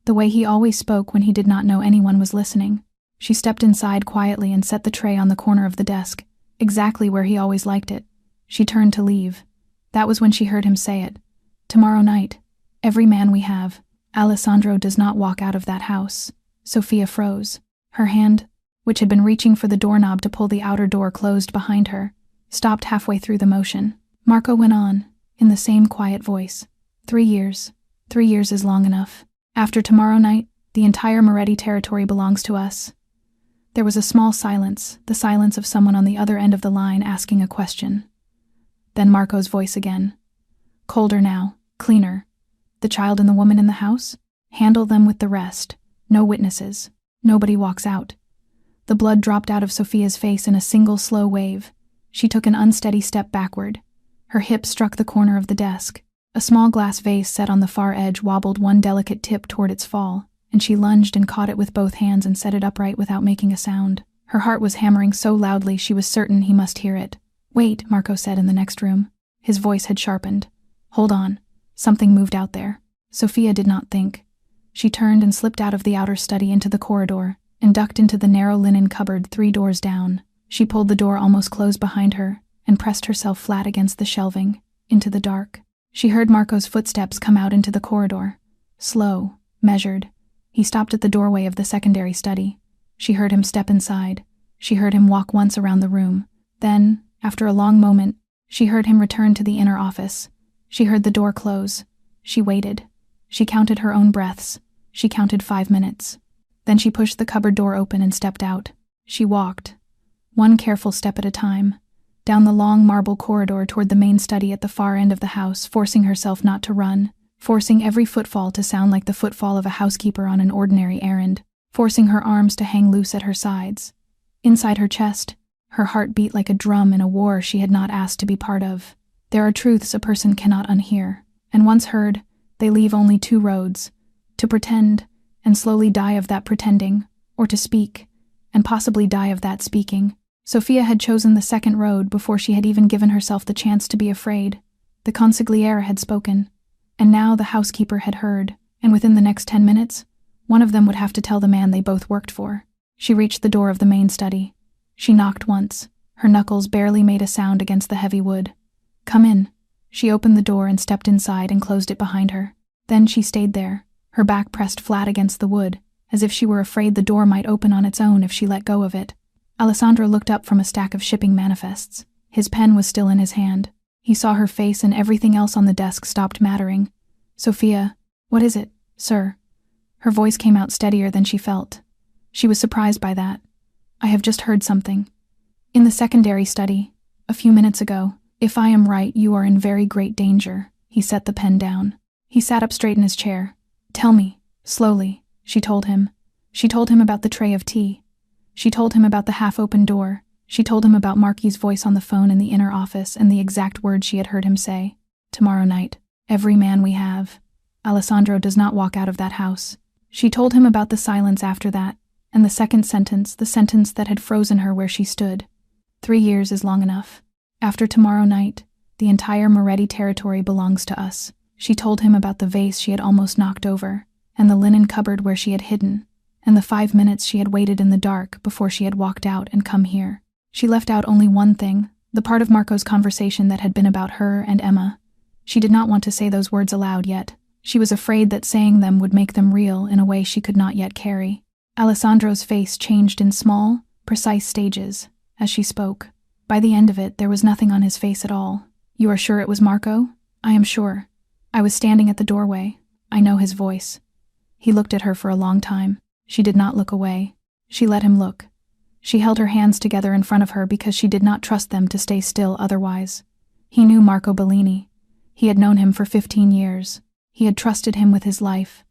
The way he always spoke when he did not know anyone was listening. She stepped inside quietly and set the tray on the corner of the desk, exactly where he always liked it. She turned to leave. That was when she heard him say it. Tomorrow night, every man we have, Alessandro does not walk out of that house. Sophia froze. Her hand, which had been reaching for the doorknob to pull the outer door closed behind her, stopped halfway through the motion. Marco went on, in the same quiet voice. 3 years. 3 years is long enough. After tomorrow night, the entire Moretti territory belongs to us. There was a small silence, the silence of someone on the other end of the line asking a question. Then Marco's voice again. Colder now, cleaner. The child and the woman in the house? Handle them with the rest. No witnesses. Nobody walks out. The blood dropped out of Sophia's face in a single slow wave. She took an unsteady step backward. Her hip struck the corner of the desk. A small glass vase set on the far edge wobbled one delicate tip toward its fall, and she lunged and caught it with both hands and set it upright without making a sound. Her heart was hammering so loudly she was certain he must hear it. Wait, Marco said in the next room. His voice had sharpened. Hold on. Something moved out there. Sophia did not think. She turned and slipped out of the outer study into the corridor, and ducked into the narrow linen cupboard 3 doors down. She pulled the door almost closed behind her, and pressed herself flat against the shelving, into the dark. She heard Marco's footsteps come out into the corridor. Slow, measured. He stopped at the doorway of the secondary study. She heard him step inside. She heard him walk once around the room. Then, after a long moment, she heard him return to the inner office. She heard the door close. She waited. She counted her own breaths. She counted 5 minutes. Then she pushed the cupboard door open and stepped out. She walked, one careful step at a time. down the long marble corridor toward the main study at the far end of the house, forcing herself not to run, forcing every footfall to sound like the footfall of a housekeeper on an ordinary errand, forcing her arms to hang loose at her sides. Inside her chest, her heart beat like a drum in a war she had not asked to be part of. There are truths a person cannot unhear, and once heard, they leave only two roads: to pretend, and slowly die of that pretending, or to speak, and possibly die of that speaking. Sophia had chosen the second road before she had even given herself the chance to be afraid. The consigliere had spoken, and now the housekeeper had heard, and within the next 10 minutes, one of them would have to tell the man they both worked for. She reached the door of the main study. She knocked once. Her knuckles barely made a sound against the heavy wood. "Come in." She opened the door and stepped inside and closed it behind her. Then she stayed there, her back pressed flat against the wood, as if she were afraid the door might open on its own if she let go of it. Alessandro looked up from a stack of shipping manifests. His pen was still in his hand. He saw her face and everything else on the desk stopped mattering. "Sophia, what is it, sir?" Her voice came out steadier than she felt. She was surprised by that. "I have just heard something. In the secondary study, a few minutes ago. If I am right, you are in very great danger." He set the pen down. He sat up straight in his chair. "Tell me," slowly, she told him. She told him about the tray of tea. She told him about the half-open door. She told him about Marky's voice on the phone in the inner office and the exact words she had heard him say. "Tomorrow night, every man we have. Alessandro does not walk out of that house." She told him about the silence after that, and the second sentence, the sentence that had frozen her where she stood. 3 years is long enough. After tomorrow night, the entire Moretti territory belongs to us. She told him about the vase she had almost knocked over, and the linen cupboard where she had hidden, and the 5 minutes she had waited in the dark before she had walked out and come here. She left out only one thing, the part of Marco's conversation that had been about her and Emma. She did not want to say those words aloud yet. She was afraid that saying them would make them real in a way she could not yet carry. Alessandro's face changed in small, precise stages as she spoke. By the end of it, there was nothing on his face at all. "You are sure it was Marco?" "I am sure. I was standing at the doorway. I know his voice." He looked at her for a long time. She did not look away. She let him look. She held her hands together in front of her because she did not trust them to stay still otherwise. He knew Marco Bellini. He had known him for 15 years. He had trusted him with his life,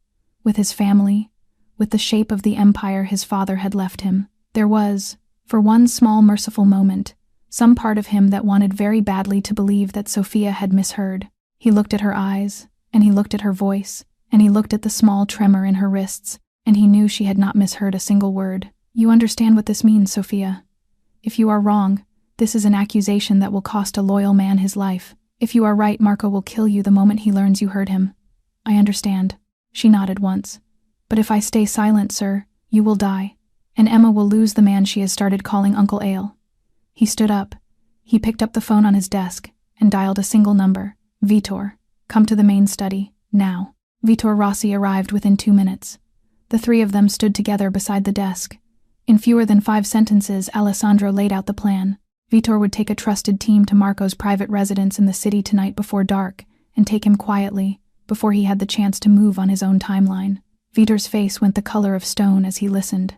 with his family, with the shape of the empire his father had left him. There was, for one small merciful moment, some part of him that wanted very badly to believe that Sophia had misheard. He looked at her eyes, and he looked at her voice, and he looked at the small tremor in her wrists, and he knew she had not misheard a single word. "You understand what this means, Sophia. If you are wrong, this is an accusation that will cost a loyal man his life. If you are right, Marco will kill you the moment he learns you heard him." "I understand." She nodded once. "But if I stay silent, sir, you will die, and Emma will lose the man she has started calling Uncle Ale." He stood up. He picked up the phone on his desk and dialed a single number. "Vitor, come to the main study, now." Vitor Rossi arrived within 2 minutes. The three of them stood together beside the desk. In fewer than 5 sentences, Alessandro laid out the plan. Vitor would take a trusted team to Marco's private residence in the city tonight before dark and take him quietly, before he had the chance to move on his own timeline. Vitor's face went the color of stone as he listened.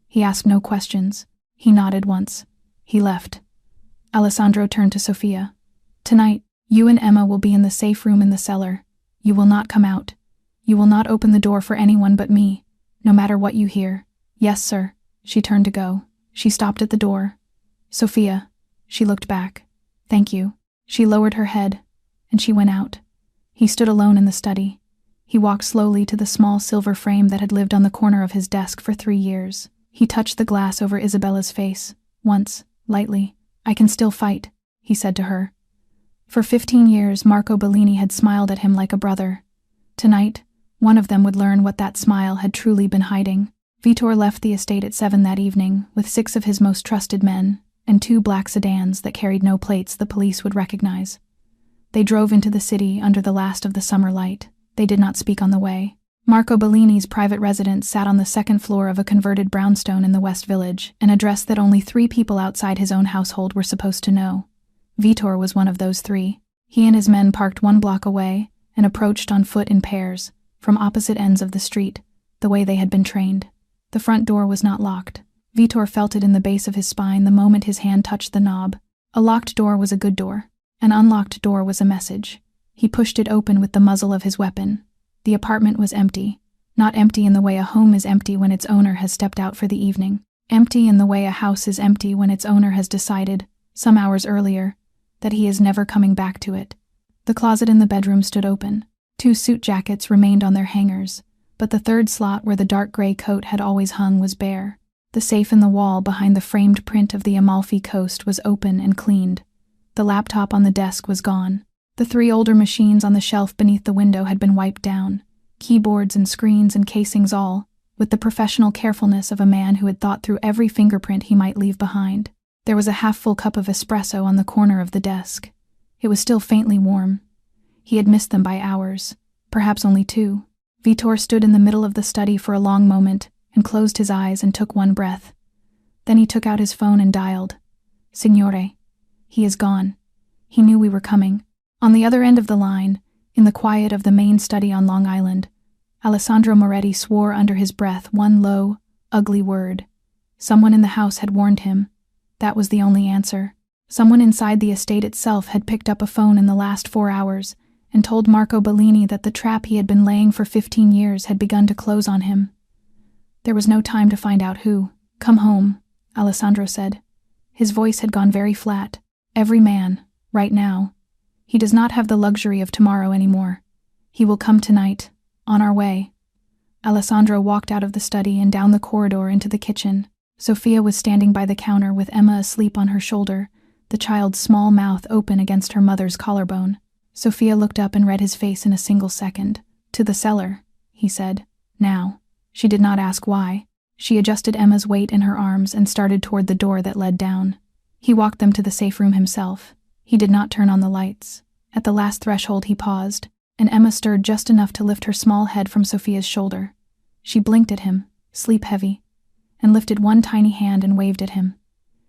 He asked no questions. He nodded once. He left. Alessandro turned to Sophia. "Tonight, you and Emma will be in the safe room in the cellar. You will not come out. You will not open the door for anyone but me, no matter what you hear." "Yes, sir." She turned to go. She stopped at the door. "Sophia." She looked back. "Thank you." She lowered her head, and she went out. He stood alone in the study. He walked slowly to the small silver frame that had lived on the corner of his desk for 3 years. He touched the glass over Isabella's face, once, lightly. "I can still fight," he said to her. For 15 years, Marco Bellini had smiled at him like a brother. Tonight, one of them would learn what that smile had truly been hiding. Vitor left the estate at 7 that evening, with 6 of his most trusted men, and 2 black sedans that carried no plates the police would recognize. They drove into the city under the last of the summer light. They did not speak on the way. Marco Bellini's private residence sat on the 2nd floor of a converted brownstone in the West Village, an address that only 3 people outside his own household were supposed to know. Vitor was one of those 3. He and his men parked 1 block away and approached on foot in pairs, from opposite ends of the street, the way they had been trained. The front door was not locked. Vitor felt it in the base of his spine the moment his hand touched the knob. A locked door was a good door. An unlocked door was a message. He pushed it open with the muzzle of his weapon. The apartment was empty. Not empty in the way a home is empty when its owner has stepped out for the evening. Empty in the way a house is empty when its owner has decided, some hours earlier, that he is never coming back to it. The closet in the bedroom stood open. 2 suit jackets remained on their hangers, but the third slot where the dark gray coat had always hung was bare. The safe in the wall behind the framed print of the Amalfi Coast was open and cleaned. The laptop on the desk was gone. The 3 older machines on the shelf beneath the window had been wiped down, keyboards and screens and casings all, with the professional carefulness of a man who had thought through every fingerprint he might leave behind. There was a half-full cup of espresso on the corner of the desk. It was still faintly warm. He had missed them by hours, perhaps only 2. Vitor stood in the middle of the study for a long moment and closed his eyes and took one breath. Then he took out his phone and dialed. Signore. He is gone. He knew we were coming. On the other end of the line, in the quiet of the main study on Long Island, Alessandro Moretti swore under his breath one low, ugly word. Someone in the house had warned him. That was the only answer. Someone inside the estate itself had picked up a phone in the last 4 hours and told Marco Bellini that the trap he had been laying for 15 years had begun to close on him. There was no time to find out who. Come home, Alessandro said. His voice had gone very flat. Every man, right now. He does not have the luxury of tomorrow anymore. He will come tonight, on our way. Alessandro walked out of the study and down the corridor into the kitchen. Sophia was standing by the counter with Emma asleep on her shoulder, the child's small mouth open against her mother's collarbone. Sophia looked up and read his face in a single second. To the cellar, he said. Now. She did not ask why. She adjusted Emma's weight in her arms and started toward the door that led down. He walked them to the safe room himself. He did not turn on the lights. At the last threshold he paused, and Emma stirred just enough to lift her small head from Sophia's shoulder. She blinked at him, sleep-heavy, and lifted one tiny hand and waved at him.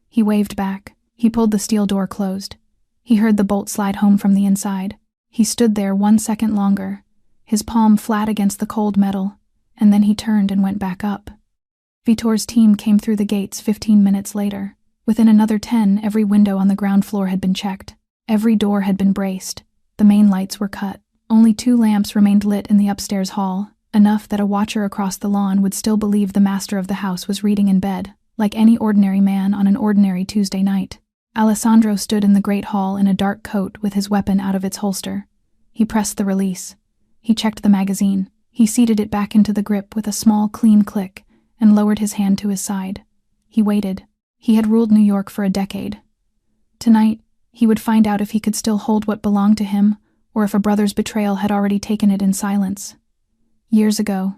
He waved back. He pulled the steel door closed. He heard the bolt slide home from the inside. He stood there 1 second longer, his palm flat against the cold metal, and then he turned and went back up. Vitor's team came through the gates 15 minutes later. Within another 10, every window on the ground floor had been checked. Every door had been braced. The main lights were cut. Only 2 lamps remained lit in the upstairs hall, enough that a watcher across the lawn would still believe the master of the house was reading in bed, like any ordinary man on an ordinary Tuesday night. Alessandro stood in the great hall in a dark coat with his weapon out of its holster. He pressed the release. He checked the magazine. He seated it back into the grip with a small, clean click and lowered his hand to his side. He waited. He had ruled New York for a decade. Tonight, he would find out if he could still hold what belonged to him, or if a brother's betrayal had already taken it in silence. Years ago.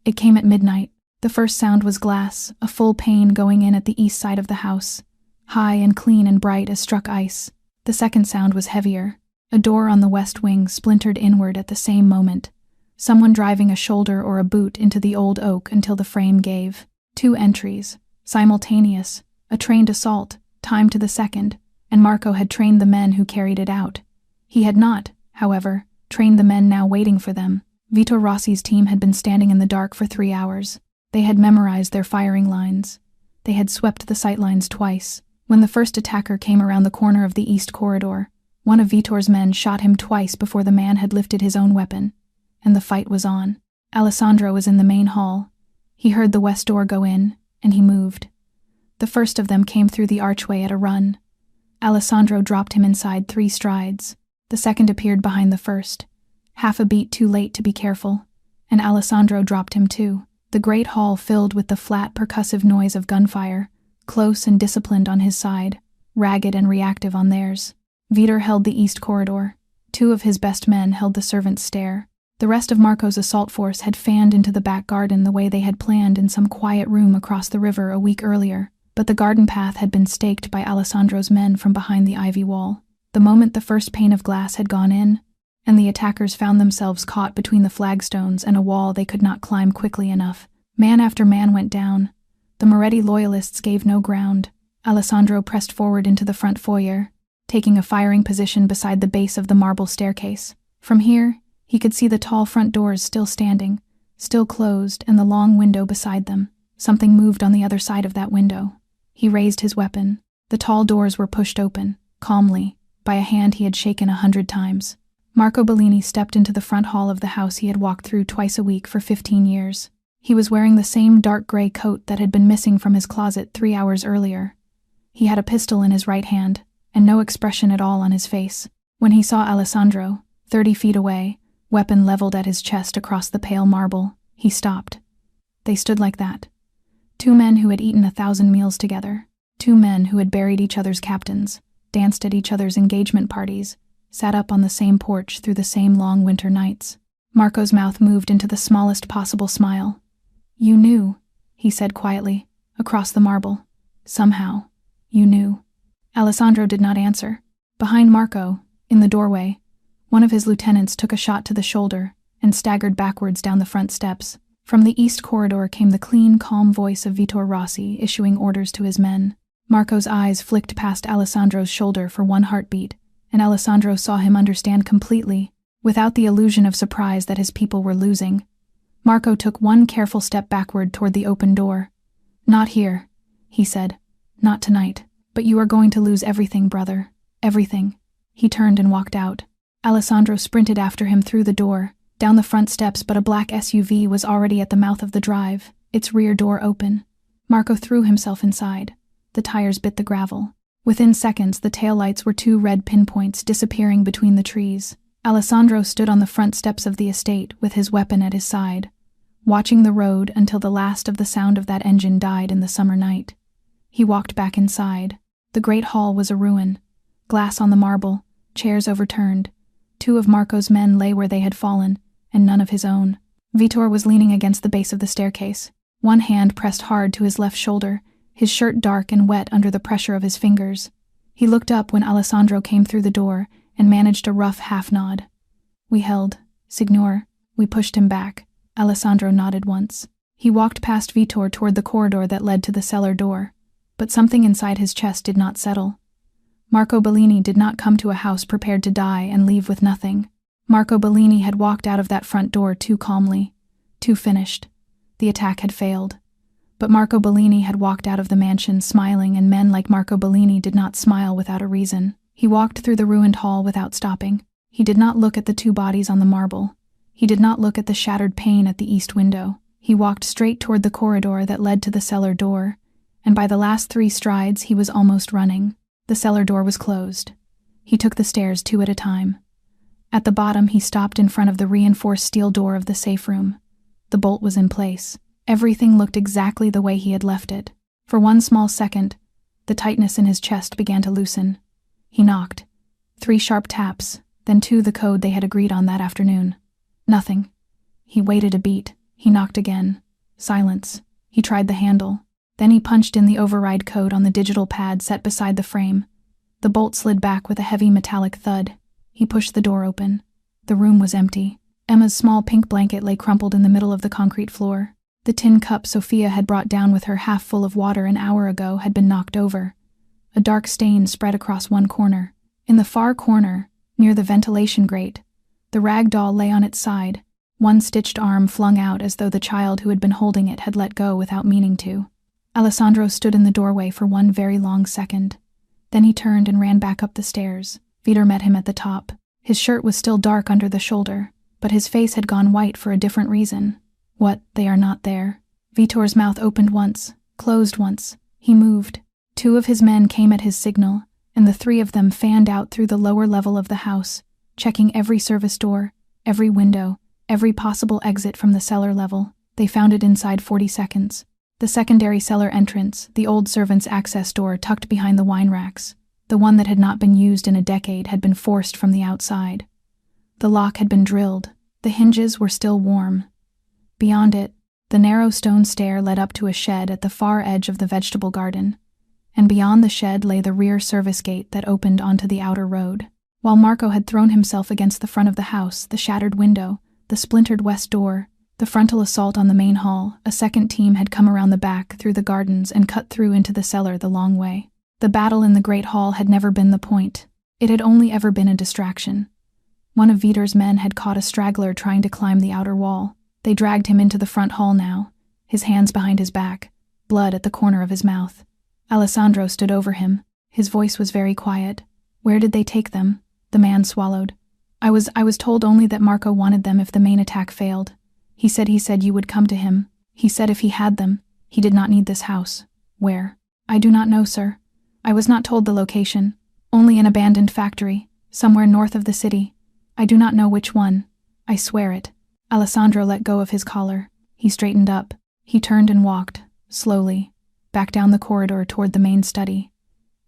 It came at midnight. The first sound was glass, a full pane going in at the east side of the house, high and clean and bright as struck ice. The second sound was heavier. A door on the west wing splintered inward at the same moment. Someone driving a shoulder or a boot into the old oak until the frame gave. 2 entries, simultaneous, a trained assault, timed to the second, and Marco had trained the men who carried it out. He had not, however, trained the men now waiting for them. Vito Rossi's team had been standing in the dark for 3 hours. They had memorized their firing lines. They had swept the sight lines twice. When the first attacker came around the corner of the east corridor, one of Vitor's men shot him twice before the man had lifted his own weapon, and the fight was on. Alessandro was in the main hall. He heard the west door go in, and he moved. The first of them came through the archway at a run. Alessandro dropped him inside 3 strides. The second appeared behind the first, half a beat too late to be careful, and Alessandro dropped him too. The great hall filled with the flat, percussive noise of gunfire, close and disciplined on his side, ragged and reactive on theirs. Vitor held the east corridor. 2 of his best men held the servants' stair. The rest of Marco's assault force had fanned into the back garden the way they had planned in some quiet room across the river a week earlier, but the garden path had been staked by Alessandro's men from behind the ivy wall. The moment the first pane of glass had gone in, and the attackers found themselves caught between the flagstones and a wall they could not climb quickly enough, man after man went down. The Moretti loyalists gave no ground. Alessandro pressed forward into the front foyer, taking a firing position beside the base of the marble staircase. From here, he could see the tall front doors still standing, still closed, and the long window beside them. Something moved on the other side of that window. He raised his weapon. The tall doors were pushed open, calmly, by a hand he had shaken 100 times. Marco Bellini stepped into the front hall of the house he had walked through twice a week for 15 years. He was wearing the same dark gray coat that had been missing from his closet 3 hours earlier. He had a pistol in his right hand, and no expression at all on his face. When he saw Alessandro, 30 feet away, weapon leveled at his chest across the pale marble, he stopped. They stood like that. 2 men who had eaten 1,000 meals together. 2 men who had buried each other's captains, danced at each other's engagement parties, sat up on the same porch through the same long winter nights. Marco's mouth moved into the smallest possible smile. "You knew," he said quietly, across the marble. "Somehow, you knew." Alessandro did not answer. Behind Marco, in the doorway, one of his lieutenants took a shot to the shoulder and staggered backwards down the front steps. From the east corridor came the clean, calm voice of Vitor Rossi issuing orders to his men. Marco's eyes flicked past Alessandro's shoulder for one heartbeat, and Alessandro saw him understand completely, without the illusion of surprise that his people were losing. Marco took one careful step backward toward the open door. "Not here," he said. "Not tonight. But you are going to lose everything, brother. Everything." He turned and walked out. Alessandro sprinted after him through the door, down the front steps, but a black SUV was already at the mouth of the drive, its rear door open. Marco threw himself inside. The tires bit the gravel. Within seconds, the taillights were 2 red pinpoints disappearing between the trees. Alessandro stood on the front steps of the estate with his weapon at his side, watching the road until the last of the sound of that engine died in the summer night. He walked back inside. The great hall was a ruin. Glass on the marble, chairs overturned. 2 of Marco's men lay where they had fallen, and none of his own. Vitor was leaning against the base of the staircase, one hand pressed hard to his left shoulder, his shirt dark and wet under the pressure of his fingers. He looked up when Alessandro came through the door and managed a rough half-nod. "We held, Signor." We pushed him back. Alessandro nodded once. He walked past Vitor toward the corridor that led to the cellar door, but something inside his chest did not settle. Marco Bellini did not come to a house prepared to die and leave with nothing. Marco Bellini had walked out of that front door too calmly, too finished. The attack had failed. But Marco Bellini had walked out of the mansion smiling, and men like Marco Bellini did not smile without a reason. He walked through the ruined hall without stopping. He did not look at the 2 bodies on the marble. He did not look at the shattered pane at the east window. He walked straight toward the corridor that led to the cellar door, and by the last 3 strides he was almost running. The cellar door was closed. He took the stairs 2 at a time. At the bottom, he stopped in front of the reinforced steel door of the safe room. The bolt was in place. Everything looked exactly the way he had left it. For one small second, the tightness in his chest began to loosen. He knocked. 3 sharp taps, then 2 the code they had agreed on that afternoon. Nothing. He waited a beat. He knocked again. Silence. He tried the handle. Then he punched in the override code on the digital pad set beside the frame. The bolt slid back with a heavy metallic thud. He pushed the door open. The room was empty. Emma's small pink blanket lay crumpled in the middle of the concrete floor. The tin cup Sophia had brought down with her half full of water an hour ago had been knocked over. A dark stain spread across one corner. In the far corner, near the ventilation grate, the rag doll lay on its side, one stitched arm flung out as though the child who had been holding it had let go without meaning to. Alessandro stood in the doorway for one very long second. Then he turned and ran back up the stairs. Vitor met him at the top. His shirt was still dark under the shoulder, but his face had gone white for a different reason. "What, they are not there?" Vitor's mouth opened once, closed once. He moved. 2 of his men came at his signal, and the 3 of them fanned out through the lower level of the house, checking every service door, every window, every possible exit from the cellar level. They found it inside 40 seconds. The secondary cellar entrance, the old servants' access door tucked behind the wine racks, the one that had not been used in a decade, had been forced from the outside. The lock had been drilled. The hinges were still warm. Beyond it, the narrow stone stair led up to a shed at the far edge of the vegetable garden, and beyond the shed lay the rear service gate that opened onto the outer road. While Marco had thrown himself against the front of the house, the shattered window, the splintered west door, the frontal assault on the main hall, a second team had come around the back through the gardens and cut through into the cellar the long way. The battle in the great hall had never been the point. It had only ever been a distraction. One of Vitor's men had caught a straggler trying to climb the outer wall. They dragged him into the front hall now, his hands behind his back, blood at the corner of his mouth. Alessandro stood over him. His voice was very quiet. Where did they take them? The man swallowed. I was told only that Marco wanted them if the main attack failed. He said you would come to him. He said if he had them, he did not need this house. Where? I do not know, sir. I was not told the location. Only an abandoned factory, somewhere north of the city. I do not know which one. I swear it. Alessandro let go of his collar. He straightened up. He turned and walked, slowly, back down the corridor toward the main study.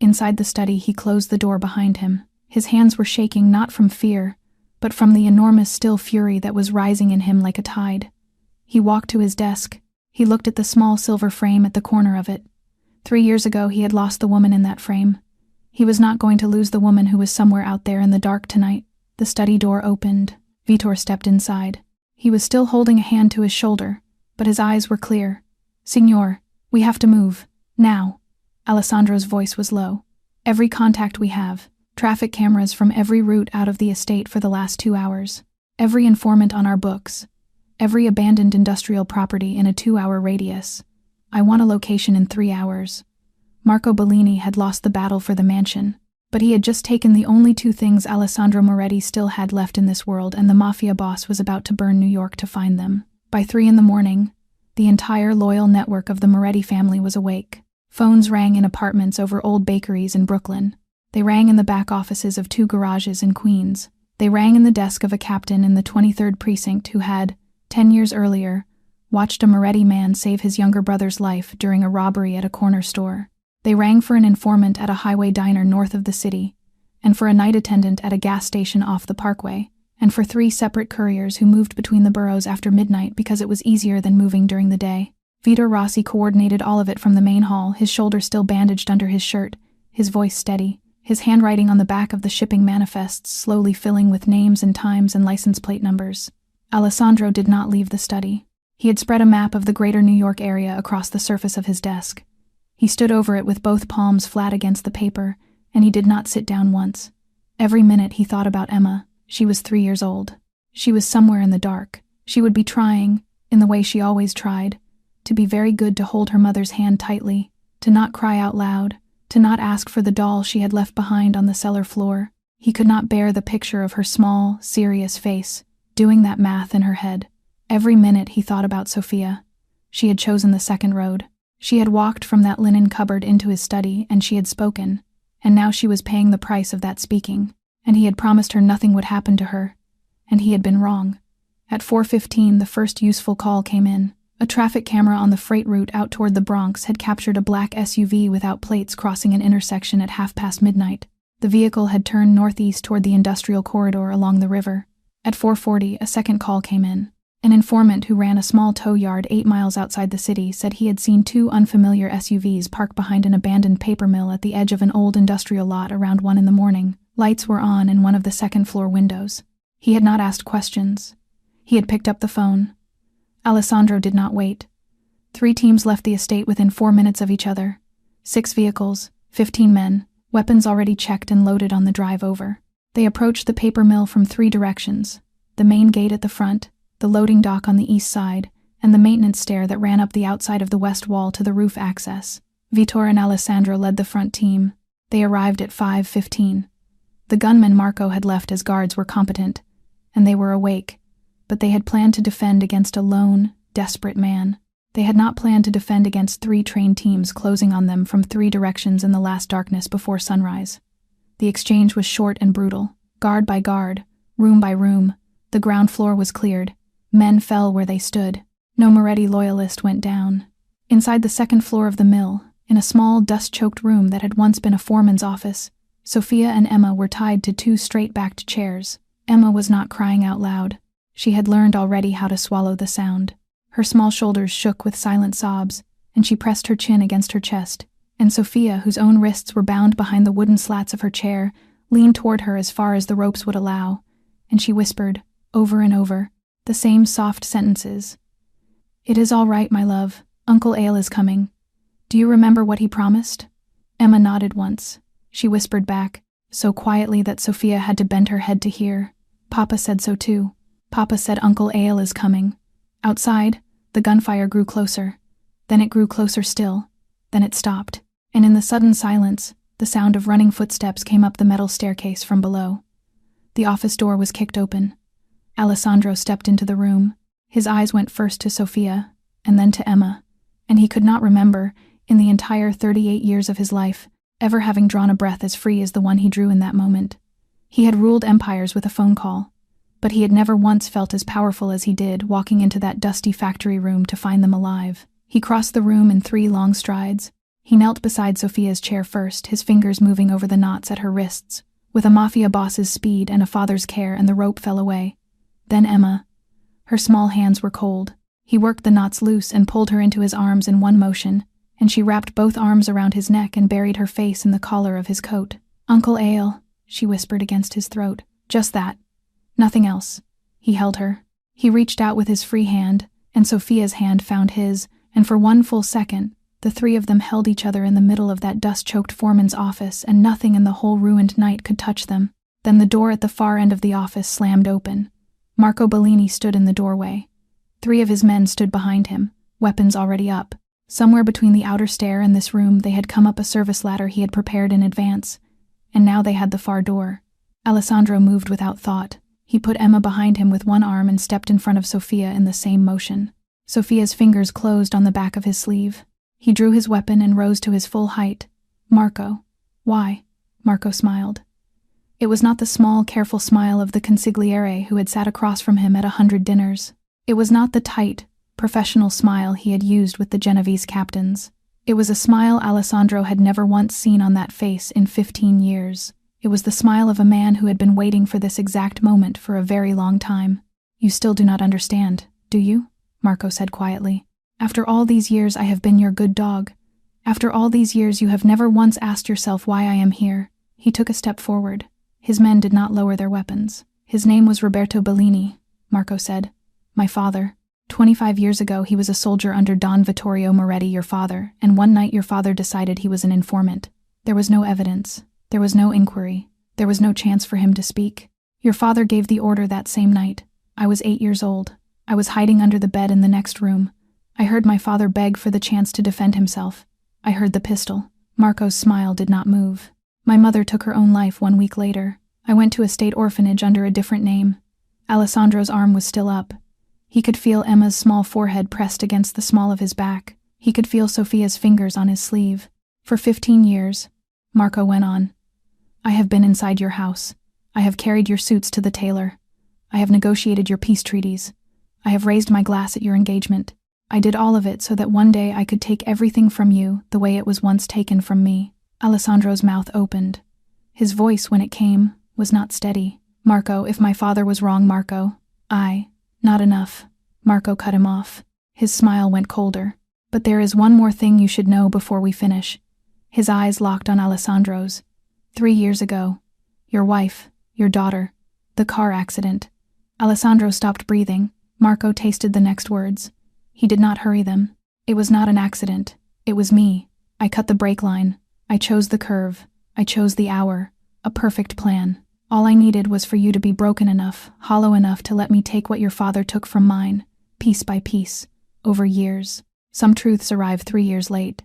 Inside the study, he closed the door behind him. His hands were shaking not from fear, but from the enormous still fury that was rising in him like a tide. He walked to his desk. He looked at the small silver frame at the corner of it. 3 years ago, he had lost the woman in that frame. He was not going to lose the woman who was somewhere out there in the dark tonight. The study door opened. Vitor stepped inside. He was still holding a hand to his shoulder, but his eyes were clear. Signor, we have to move. Now. Alessandro's voice was low. Every contact we have. Traffic cameras from every route out of the estate for the last 2 hours. Every informant on our books. Every abandoned industrial property in a 2-hour radius. I want a location in 3 hours. Marco Bellini had lost the battle for the mansion, but he had just taken the only 2 things Alessandro Moretti still had left in this world, and the Mafia boss was about to burn New York to find them. By 3 in the morning, the entire loyal network of the Moretti family was awake. Phones rang in apartments over old bakeries in Brooklyn. They rang in the back offices of 2 garages in Queens. They rang in the desk of a captain in the 23rd precinct who had, 10 years earlier, watched a Moretti man save his younger brother's life during a robbery at a corner store. They rang for an informant at a highway diner north of the city, and for a night attendant at a gas station off the Parkway, and for 3 separate couriers who moved between the boroughs after midnight because it was easier than moving during the day. Vitor Rossi coordinated all of it from the main hall, his shoulder still bandaged under his shirt, his voice steady, his handwriting on the back of the shipping manifests slowly filling with names and times and license plate numbers. Alessandro did not leave the study. He had spread a map of the greater New York area across the surface of his desk. He stood over it with both palms flat against the paper, and he did not sit down once. Every minute he thought about Emma. She was 3 years old. She was somewhere in the dark. She would be trying, in the way she always tried, to be very good to hold her mother's hand tightly, to not cry out loud, to not ask for the doll she had left behind on the cellar floor. He could not bear the picture of her small, serious face, doing that math in her head. Every minute he thought about Sophia. She had chosen the second road. She had walked from that linen cupboard into his study, and she had spoken, and now she was paying the price of that speaking, and he had promised her nothing would happen to her, and he had been wrong. At 4:15, the first useful call came in. A traffic camera on the freight route out toward the Bronx had captured a black SUV without plates crossing an intersection at midnight. The vehicle had turned northeast toward the industrial corridor along the river. At 4:40, a second call came in. An informant who ran a small tow yard 8 miles outside the city said he had seen 2 unfamiliar SUVs parked behind an abandoned paper mill at the edge of an old industrial lot around 1 in the morning. Lights were on in one of the second-floor windows. He had not asked questions. He had picked up the phone. Alessandro did not wait. 3 teams left the estate within 4 minutes of each other. 6 vehicles, 15 men, weapons already checked and loaded on the drive over. They approached the paper mill from 3 directions: the main gate at the front, the loading dock on the east side, and the maintenance stair that ran up the outside of the west wall to the roof access. Vitor and Alessandro led the front team. They arrived at 5:15. The gunmen Marco had left as guards were competent, and they were awake, but they had planned to defend against a lone, desperate man. They had not planned to defend against 3 trained teams closing on them from 3 directions in the last darkness before sunrise. The exchange was short and brutal. Guard by guard, room by room, the ground floor was cleared. Men fell where they stood. No Moretti loyalist went down. Inside the second floor of the mill, in a small, dust-choked room that had once been a foreman's office, Sophia and Emma were tied to 2 straight-backed chairs. Emma was not crying out loud. She had learned already how to swallow the sound. Her small shoulders shook with silent sobs, and she pressed her chin against her chest, and Sophia, whose own wrists were bound behind the wooden slats of her chair, leaned toward her as far as the ropes would allow, and she whispered, over and over, the same soft sentences. "It is all right, my love. Uncle Ale is coming. Do you remember what he promised?" Emma nodded once. She whispered back, so quietly that Sophia had to bend her head to hear. "Papa said so too. Papa said Uncle Ale is coming." Outside, the gunfire grew closer. Then it grew closer still. Then it stopped. And in the sudden silence, The sound of running footsteps came up the metal staircase from below. The office door was kicked open. Alessandro stepped into the room. His eyes went first to Sophia, and then to Emma, and he could not remember, in the entire 38 years of his life, ever having drawn a breath as free as the one he drew in that moment. He had ruled empires with a phone call, but he had never once felt as powerful as he did walking into that dusty factory room to find them alive. He crossed the room in 3 long strides. He knelt beside Sophia's chair first, his fingers moving over the knots at her wrists, with a mafia boss's speed and a father's care, and the rope fell away. Then Emma. Her small hands were cold. He worked the knots loose and pulled her into his arms in one motion, and she wrapped both arms around his neck and buried her face in the collar of his coat. "Uncle Ale," she whispered against his throat. "Just that. Nothing else." He held her. He reached out with his free hand, and Sophia's hand found his, and for one full second, the 3 of them held each other in the middle of that dust-choked foreman's office, and nothing in the whole ruined night could touch them. Then the door at the far end of the office slammed open. Marco Bellini stood in the doorway. 3 of his men stood behind him, weapons already up. Somewhere between the outer stair and this room they had come up a service ladder he had prepared in advance, and now they had the far door. Alessandro moved without thought. He put Emma behind him with one arm and stepped in front of Sophia in the same motion. Sophia's fingers closed on the back of his sleeve. He drew his weapon and rose to his full height. "Marco." "Why?" Marco smiled. It was not the small, careful smile of the consigliere who had sat across from him at 100 dinners. It was not the tight, professional smile he had used with the Genovese captains. It was a smile Alessandro had never once seen on that face in 15 years. It was the smile of a man who had been waiting for this exact moment for a very long time. "You still do not understand, do you?" Marco said quietly. "After all these years I have been your good dog. After all these years you have never once asked yourself why I am here." He took a step forward. His men did not lower their weapons. "His name was Roberto Bellini," Marco said. "My father. 25 years ago he was a soldier under Don Vittorio Moretti, your father, and one night your father decided he was an informant. There was no evidence. There was no inquiry. There was no chance for him to speak. Your father gave the order that same night. I was 8 years old. I was hiding under the bed in the next room. I heard my father beg for the chance to defend himself. I heard the pistol." Marco's smile did not move. "My mother took her own life 1 week later. I went to a state orphanage under a different name." Alessandro's arm was still up. He could feel Emma's small forehead pressed against the small of his back. He could feel Sophia's fingers on his sleeve. "For 15 years, Marco went on. "I have been inside your house. I have carried your suits to the tailor. I have negotiated your peace treaties. I have raised my glass at your engagement. I did all of it so that one day I could take everything from you the way it was once taken from me." Alessandro's mouth opened. His voice, when it came, was not steady. "Marco, if my father was wrong, Marco, not enough." Marco cut him off. His smile went colder. "But there is one more thing you should know before we finish." His eyes locked on Alessandro's. 3 years ago, your wife, your daughter, the car accident." Alessandro stopped breathing. Marco tasted the next words. He did not hurry them. "It was not an accident. It was me. I cut the brake line. I chose the curve. I chose the hour. A perfect plan. All I needed was for you to be broken enough, hollow enough to let me take what your father took from mine, piece by piece, over years. Some truths arrive 3 years late.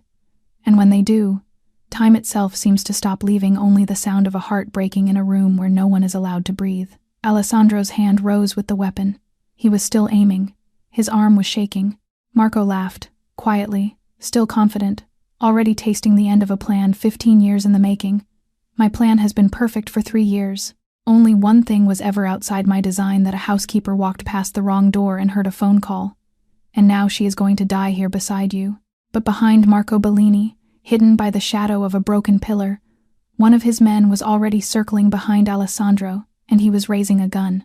And when they do, time itself seems to stop, leaving only the sound of a heart breaking in a room where no one is allowed to breathe." Alessandro's hand rose with the weapon. He was still aiming. His arm was shaking. Marco laughed, quietly, still confident, already tasting the end of a plan 15 years in the making. "My plan has been perfect for 3 years. Only one thing was ever outside my design: that a housekeeper walked past the wrong door and heard a phone call. And now she is going to die here beside you." But behind Marco Bellini, hidden by the shadow of a broken pillar, one of his men was already circling behind Alessandro, and he was raising a gun.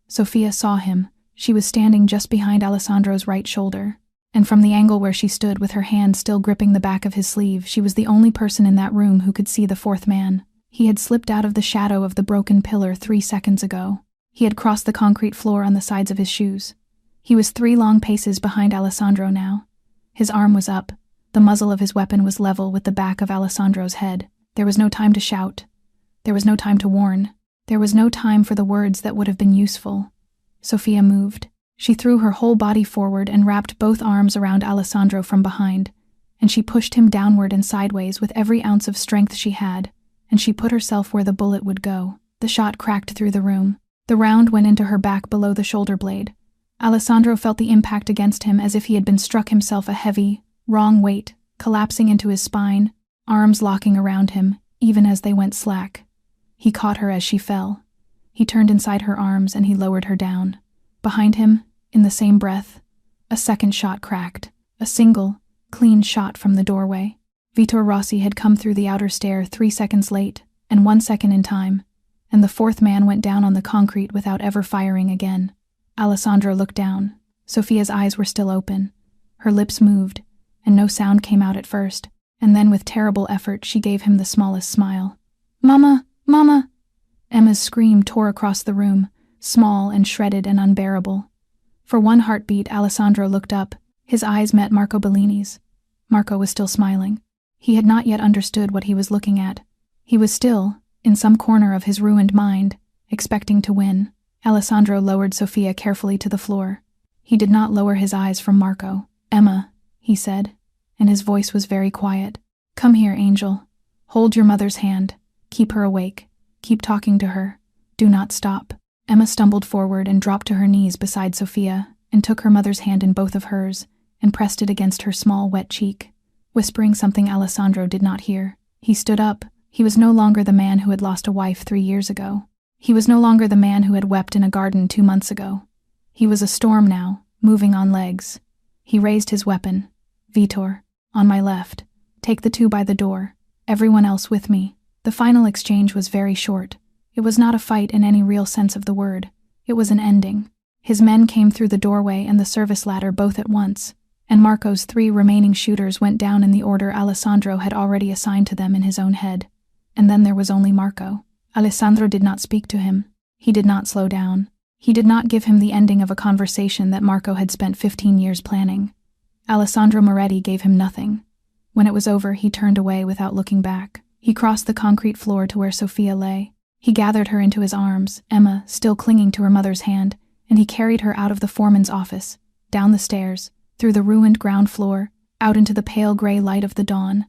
Sophia saw him. She was standing just behind Alessandro's right shoulder, and from the angle where she stood with her hand still gripping the back of his sleeve, she was the only person in that room who could see the 4th man. He had slipped out of the shadow of the broken pillar 3 seconds ago. He had crossed the concrete floor on the sides of his shoes. He was 3 long paces behind Alessandro now. His arm was up. The muzzle of his weapon was level with the back of Alessandro's head. There was no time to shout. There was no time to warn. There was no time for the words that would have been useful. Sophia moved. She threw her whole body forward and wrapped both arms around Alessandro from behind. and she pushed him downward and sideways with every ounce of strength she had, and she put herself where the bullet would go. The shot cracked through the room. The round went into her back below the shoulder blade. Alessandro felt the impact against him as if he had been struck himself, a heavy, wrong weight, collapsing into his spine, arms locking around him, even as they went slack. He caught her as she fell. He turned inside her arms and he lowered her down. Behind him, in the same breath, a second shot cracked. A single, clean shot from the doorway. Vitor Rossi had come through the outer stair 3 seconds late, and 1 second in time, and the fourth man went down on the concrete without ever firing again. Alessandro looked down. Sophia's eyes were still open. Her lips moved, and no sound came out at first, and then with terrible effort she gave him the smallest smile. "Mama! Mama!" Emma's scream tore across the room, small and shredded and unbearable. For one heartbeat, Alessandro looked up. His eyes met Marco Bellini's. Marco was still smiling. He had not yet understood what he was looking at. He was still, in some corner of his ruined mind, expecting to win. Alessandro lowered Sophia carefully to the floor. He did not lower his eyes from Marco. "Emma," he said, and his voice was very quiet. "Come here, Angel. Hold your mother's hand. Keep her awake. Keep talking to her. Do not stop." Emma stumbled forward and dropped to her knees beside Sophia and took her mother's hand in both of hers and pressed it against her small, wet cheek, whispering something Alessandro did not hear. He stood up. He was no longer the man who had lost a wife 3 years ago. He was no longer the man who had wept in a garden 2 months ago. He was a storm now, moving on legs. He raised his weapon. "Vitor, on my left. Take the 2 by the door. Everyone else with me." The final exchange was very short. It was not a fight in any real sense of the word. It was an ending. His men came through the doorway and the service ladder both at once, and Marco's 3 remaining shooters went down in the order Alessandro had already assigned to them in his own head. And then there was only Marco. Alessandro did not speak to him. He did not slow down. He did not give him the ending of a conversation that Marco had spent 15 years planning. Alessandro Moretti gave him nothing. When it was over, he turned away without looking back. He crossed the concrete floor to where Sophia lay. He gathered her into his arms, Emma still clinging to her mother's hand, and he carried her out of the foreman's office, down the stairs, through the ruined ground floor, out into the pale gray light of the dawn.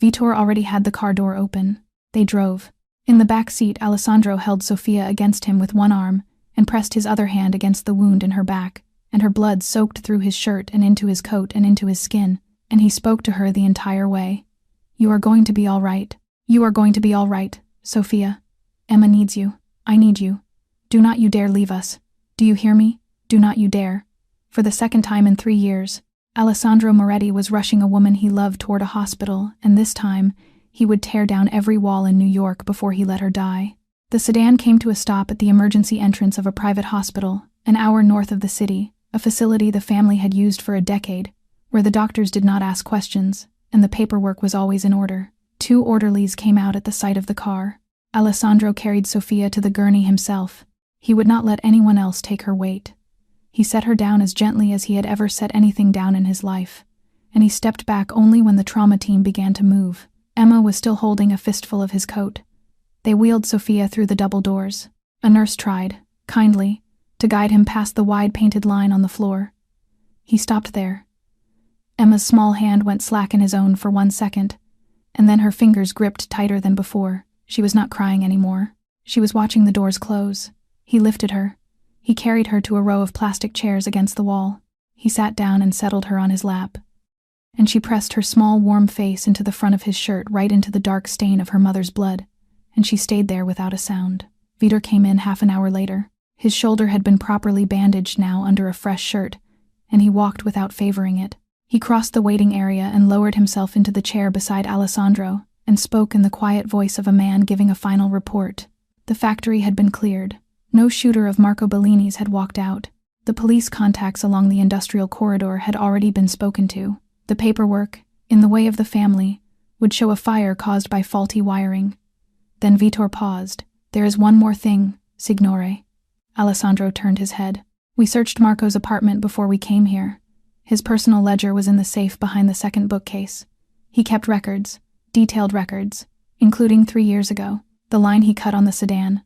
Vitor already had the car door open. They drove. In the back seat, Alessandro held Sophia against him with one arm and pressed his other hand against the wound in her back, and her blood soaked through his shirt and into his coat and into his skin, and he spoke to her the entire way. "You are going to be all right. You are going to be all right, Sophia. Emma needs you. I need you. Do not you dare leave us. Do you hear me? Do not you dare." For the second time in 3 years, Alessandro Moretti was rushing a woman he loved toward a hospital, and this time, he would tear down every wall in New York before he let her die. The sedan came to a stop at the emergency entrance of a private hospital, an hour north of the city, a facility the family had used for a decade, where the doctors did not ask questions, and the paperwork was always in order. 2 orderlies came out at the sight of the car. Alessandro carried Sophia to the gurney himself. He would not let anyone else take her weight. He set her down as gently as he had ever set anything down in his life, and he stepped back only when the trauma team began to move. Emma was still holding a fistful of his coat. They wheeled Sophia through the double doors. A nurse tried, kindly, to guide him past the wide painted line on the floor. He stopped there. Emma's small hand went slack in his own for 1 second, and then her fingers gripped tighter than before. She was not crying anymore. She was watching the doors close. He lifted her. He carried her to a row of plastic chairs against the wall. He sat down and settled her on his lap, and she pressed her small, warm face into the front of his shirt, right into the dark stain of her mother's blood, and she stayed there without a sound. Vitor came in half an hour later. His shoulder had been properly bandaged now under a fresh shirt, and he walked without favoring it. He crossed the waiting area and lowered himself into the chair beside Alessandro and spoke in the quiet voice of a man giving a final report. The factory had been cleared. No shooter of Marco Bellini's had walked out. The police contacts along the industrial corridor had already been spoken to. The paperwork, in the way of the family, would show a fire caused by faulty wiring. Then Vitor paused. "There is one more thing, Signore." Alessandro turned his head. "We searched Marco's apartment before we came here. His personal ledger was in the safe behind the second bookcase. He kept records, detailed records, including 3 years ago, the line he cut on the sedan,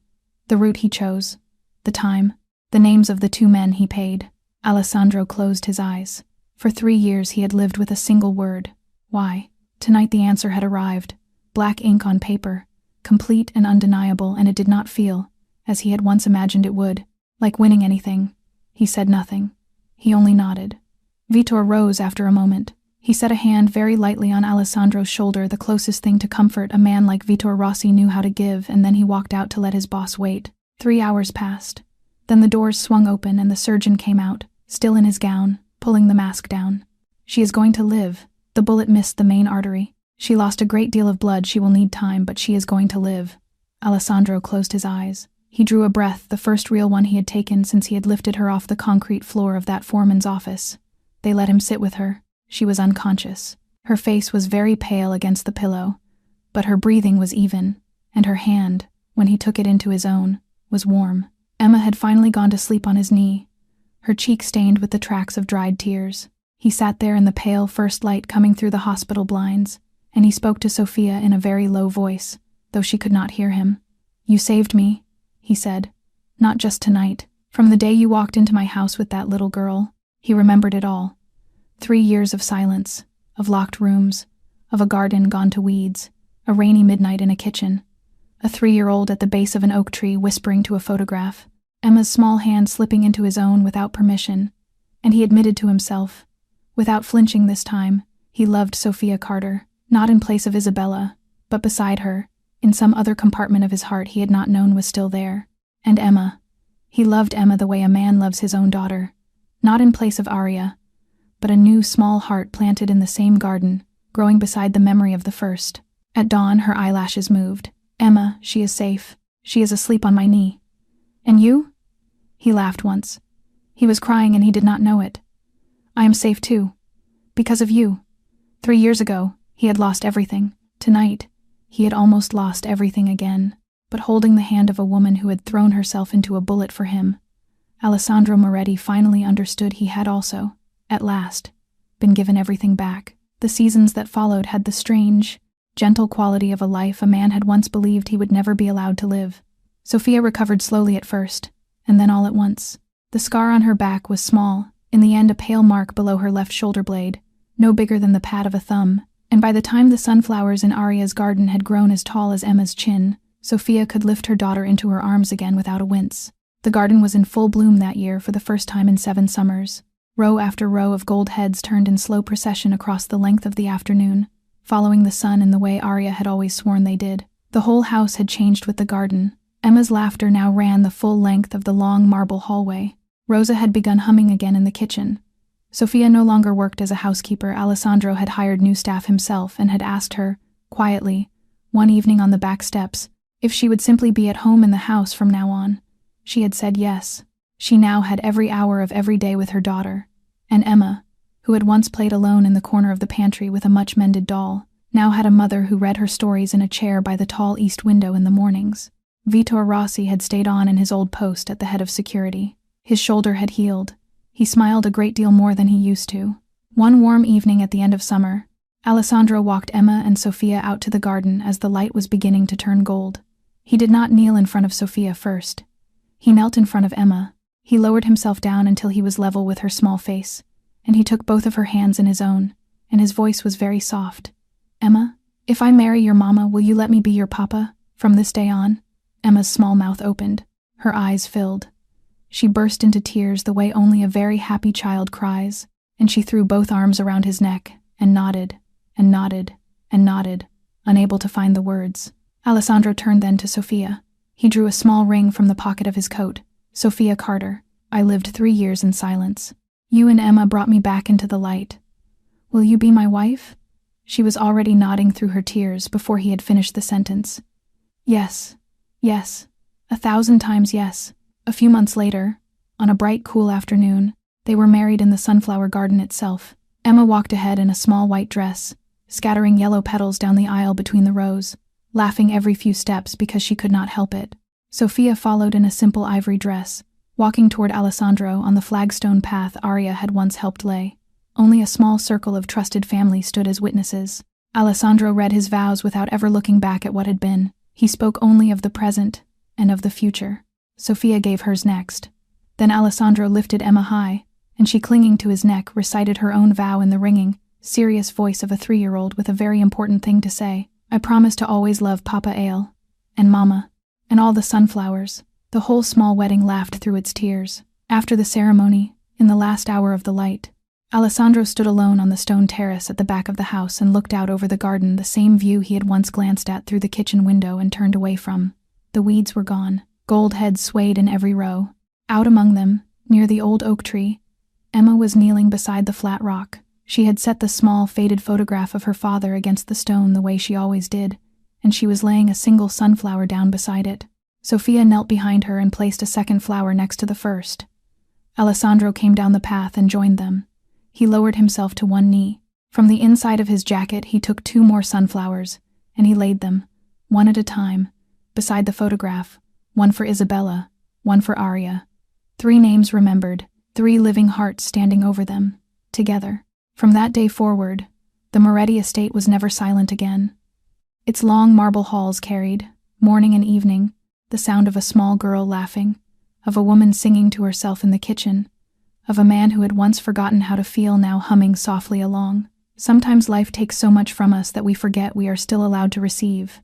the route he chose, the time, the names of the 2 men he paid." Alessandro closed his eyes. For 3 years he had lived with a single word, Why? Tonight the answer had arrived, black ink on paper, complete and undeniable, and it did not feel, as he had once imagined it would, like winning anything. He said nothing. He only nodded. Vitor rose after a moment. He set a hand very lightly on Alessandro's shoulder, the closest thing to comfort a man like Vitor Rossi knew how to give, and then he walked out to let his boss wait. 3 hours passed. Then the doors swung open and the surgeon came out, still in his gown, pulling the mask down. She is going to live. The bullet missed the main artery. She lost a great deal of blood. She will need time, but she is going to live. Alessandro closed his eyes. He drew a breath, the first real one he had taken since he had lifted her off the concrete floor of that foreman's office. They let him sit with her. She was unconscious. Her face was very pale against the pillow, but her breathing was even, and her hand, when he took it into his own, was warm. Emma had finally gone to sleep on his knee, her cheek stained with the tracks of dried tears. He sat there in the pale first light coming through the hospital blinds, and he spoke to Sophia in a very low voice, though she could not hear him. "You saved me," he said. "Not just tonight. From the day you walked into my house with that little girl." He remembered it all. 3 years of silence, of locked rooms, of a garden gone to weeds, a rainy midnight in a kitchen, a 3-year-old at the base of an oak tree whispering to a photograph, Emma's small hand slipping into his own without permission, and he admitted to himself, without flinching this time, he loved Sophia Carter, not in place of Isabella, but beside her, in some other compartment of his heart he had not known was still there. And Emma. He loved Emma the way a man loves his own daughter, not in place of Arya, but a new small heart planted in the same garden, growing beside the memory of the first. At dawn her eyelashes moved. "Emma, she is safe. She is asleep on my knee." "And you?" He laughed once. He was crying and he did not know it. "I am safe too. Because of you." 3 years ago, he had lost everything. Tonight, he had almost lost everything again, but holding the hand of a woman who had thrown herself into a bullet for him. Alessandro Moretti finally understood he had also, at last, been given everything back. The seasons that followed had the strange, gentle quality of a life a man had once believed he would never be allowed to live. Sophia recovered slowly at first, and then all at once. The scar on her back was small, in the end a pale mark below her left shoulder blade, no bigger than the pad of a thumb, and by the time the sunflowers in Arya's garden had grown as tall as Emma's chin, Sophia could lift her daughter into her arms again without a wince. The garden was in full bloom that year for the first time in 7 summers. Row after row of gold heads turned in slow procession across the length of the afternoon, following the sun in the way Arya had always sworn they did. The whole house had changed with the garden. Emma's laughter now ran the full length of the long marble hallway. Rosa had begun humming again in the kitchen. Sophia no longer worked as a housekeeper. Alessandro had hired new staff himself and had asked her, quietly, one evening on the back steps, if she would simply be at home in the house from now on. She had said yes. She now had every hour of every day with her daughter. And Emma, who had once played alone in the corner of the pantry with a much-mended doll, now had a mother who read her stories in a chair by the tall east window in the mornings. Vitor Rossi had stayed on in his old post at the head of security. His shoulder had healed. He smiled a great deal more than he used to. One warm evening at the end of summer, Alessandro walked Emma and Sophia out to the garden as the light was beginning to turn gold. He did not kneel in front of Sophia first. He knelt in front of Emma. He lowered himself down until he was level with her small face, and he took both of her hands in his own, and his voice was very soft. "Emma, if I marry your mama, will you let me be your papa, from this day on?" Emma's small mouth opened. Her eyes filled. She burst into tears the way only a very happy child cries, and she threw both arms around his neck, and nodded, and nodded, and nodded, unable to find the words. Alessandro turned then to Sophia. He drew a small ring from the pocket of his coat. "Sophia Carter, I lived 3 years in silence. You and Emma brought me back into the light. Will you be my wife?" She was already nodding through her tears before he had finished the sentence. "Yes, yes, 1,000 times yes." A few months later, on a bright, cool afternoon, they were married in the sunflower garden itself. Emma walked ahead in a small white dress, scattering yellow petals down the aisle between the rows, laughing every few steps because she could not help it. Sophia followed in a simple ivory dress, walking toward Alessandro on the flagstone path Arya had once helped lay. Only a small circle of trusted family stood as witnesses. Alessandro read his vows without ever looking back at what had been. He spoke only of the present and of the future. Sophia gave hers next. Then Alessandro lifted Emma high, and she, clinging to his neck, recited her own vow in the ringing, serious voice of a 3-year-old with a very important thing to say. "I promise to always love Papa Ale, and Mama, and all the sunflowers." The whole small wedding laughed through its tears. After the ceremony, in the last hour of the light, Alessandro stood alone on the stone terrace at the back of the house and looked out over the garden, the same view he had once glanced at through the kitchen window and turned away from. The weeds were gone. Gold heads swayed in every row. Out among them, near the old oak tree, Emma was kneeling beside the flat rock. She had set the small, faded photograph of her father against the stone the way she always did, and she was laying a single sunflower down beside it. Sophia knelt behind her and placed a second flower next to the first. Alessandro came down the path and joined them. He lowered himself to one knee. From the inside of his jacket he took 2 more sunflowers, and he laid them, one at a time, beside the photograph, one for Isabella, one for Aria. 3 names remembered, 3 living hearts standing over them, together. From that day forward, the Moretti estate was never silent again. Its long marble halls carried, morning and evening, the sound of a small girl laughing, of a woman singing to herself in the kitchen, of a man who had once forgotten how to feel now humming softly along. Sometimes life takes so much from us that we forget we are still allowed to receive.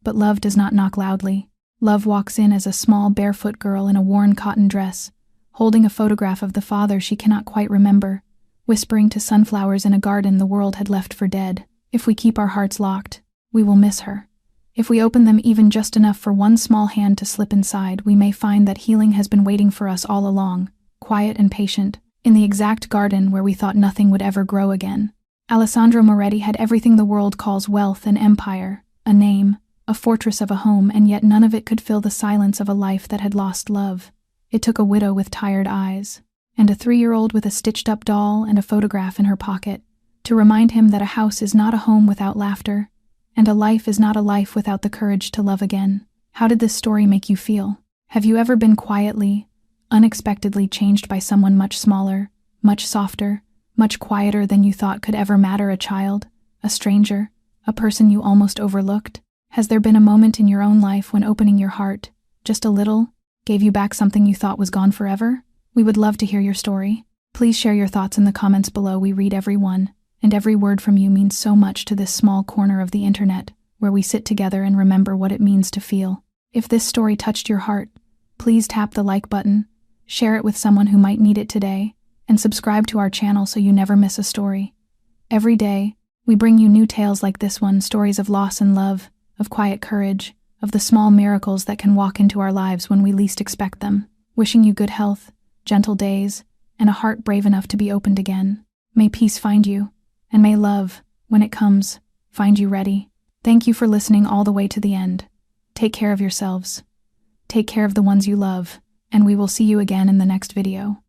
But love does not knock loudly. Love walks in as a small barefoot girl in a worn cotton dress, holding a photograph of the father she cannot quite remember, whispering to sunflowers in a garden the world had left for dead. If we keep our hearts locked, we will miss her. If we open them even just enough for one small hand to slip inside, we may find that healing has been waiting for us all along, quiet and patient, in the exact garden where we thought nothing would ever grow again. Alessandro Moretti had everything the world calls wealth and empire, a name, a fortress of a home, and yet none of it could fill the silence of a life that had lost love. It took a widow with tired eyes, and a 3-year-old with a stitched-up doll and a photograph in her pocket, to remind him that a house is not a home without laughter, and a life is not a life without the courage to love again. How did this story make you feel? Have you ever been quietly, unexpectedly changed by someone much smaller, much softer, much quieter than you thought could ever matter? A child, a stranger, a person you almost overlooked? Has there been a moment in your own life when opening your heart, just a little, gave you back something you thought was gone forever? We would love to hear your story. Please share your thoughts in the comments below. We read every one, and every word from you means so much to this small corner of the internet, where we sit together and remember what it means to feel. If this story touched your heart, please tap the like button, share it with someone who might need it today, and subscribe to our channel so you never miss a story. Every day, we bring you new tales like this one, stories of loss and love, of quiet courage, of the small miracles that can walk into our lives when we least expect them. Wishing you good health, gentle days, and a heart brave enough to be opened again. May peace find you, and may love, when it comes, find you ready. Thank you for listening all the way to the end. Take care of yourselves. Take care of the ones you love, and we will see you again in the next video.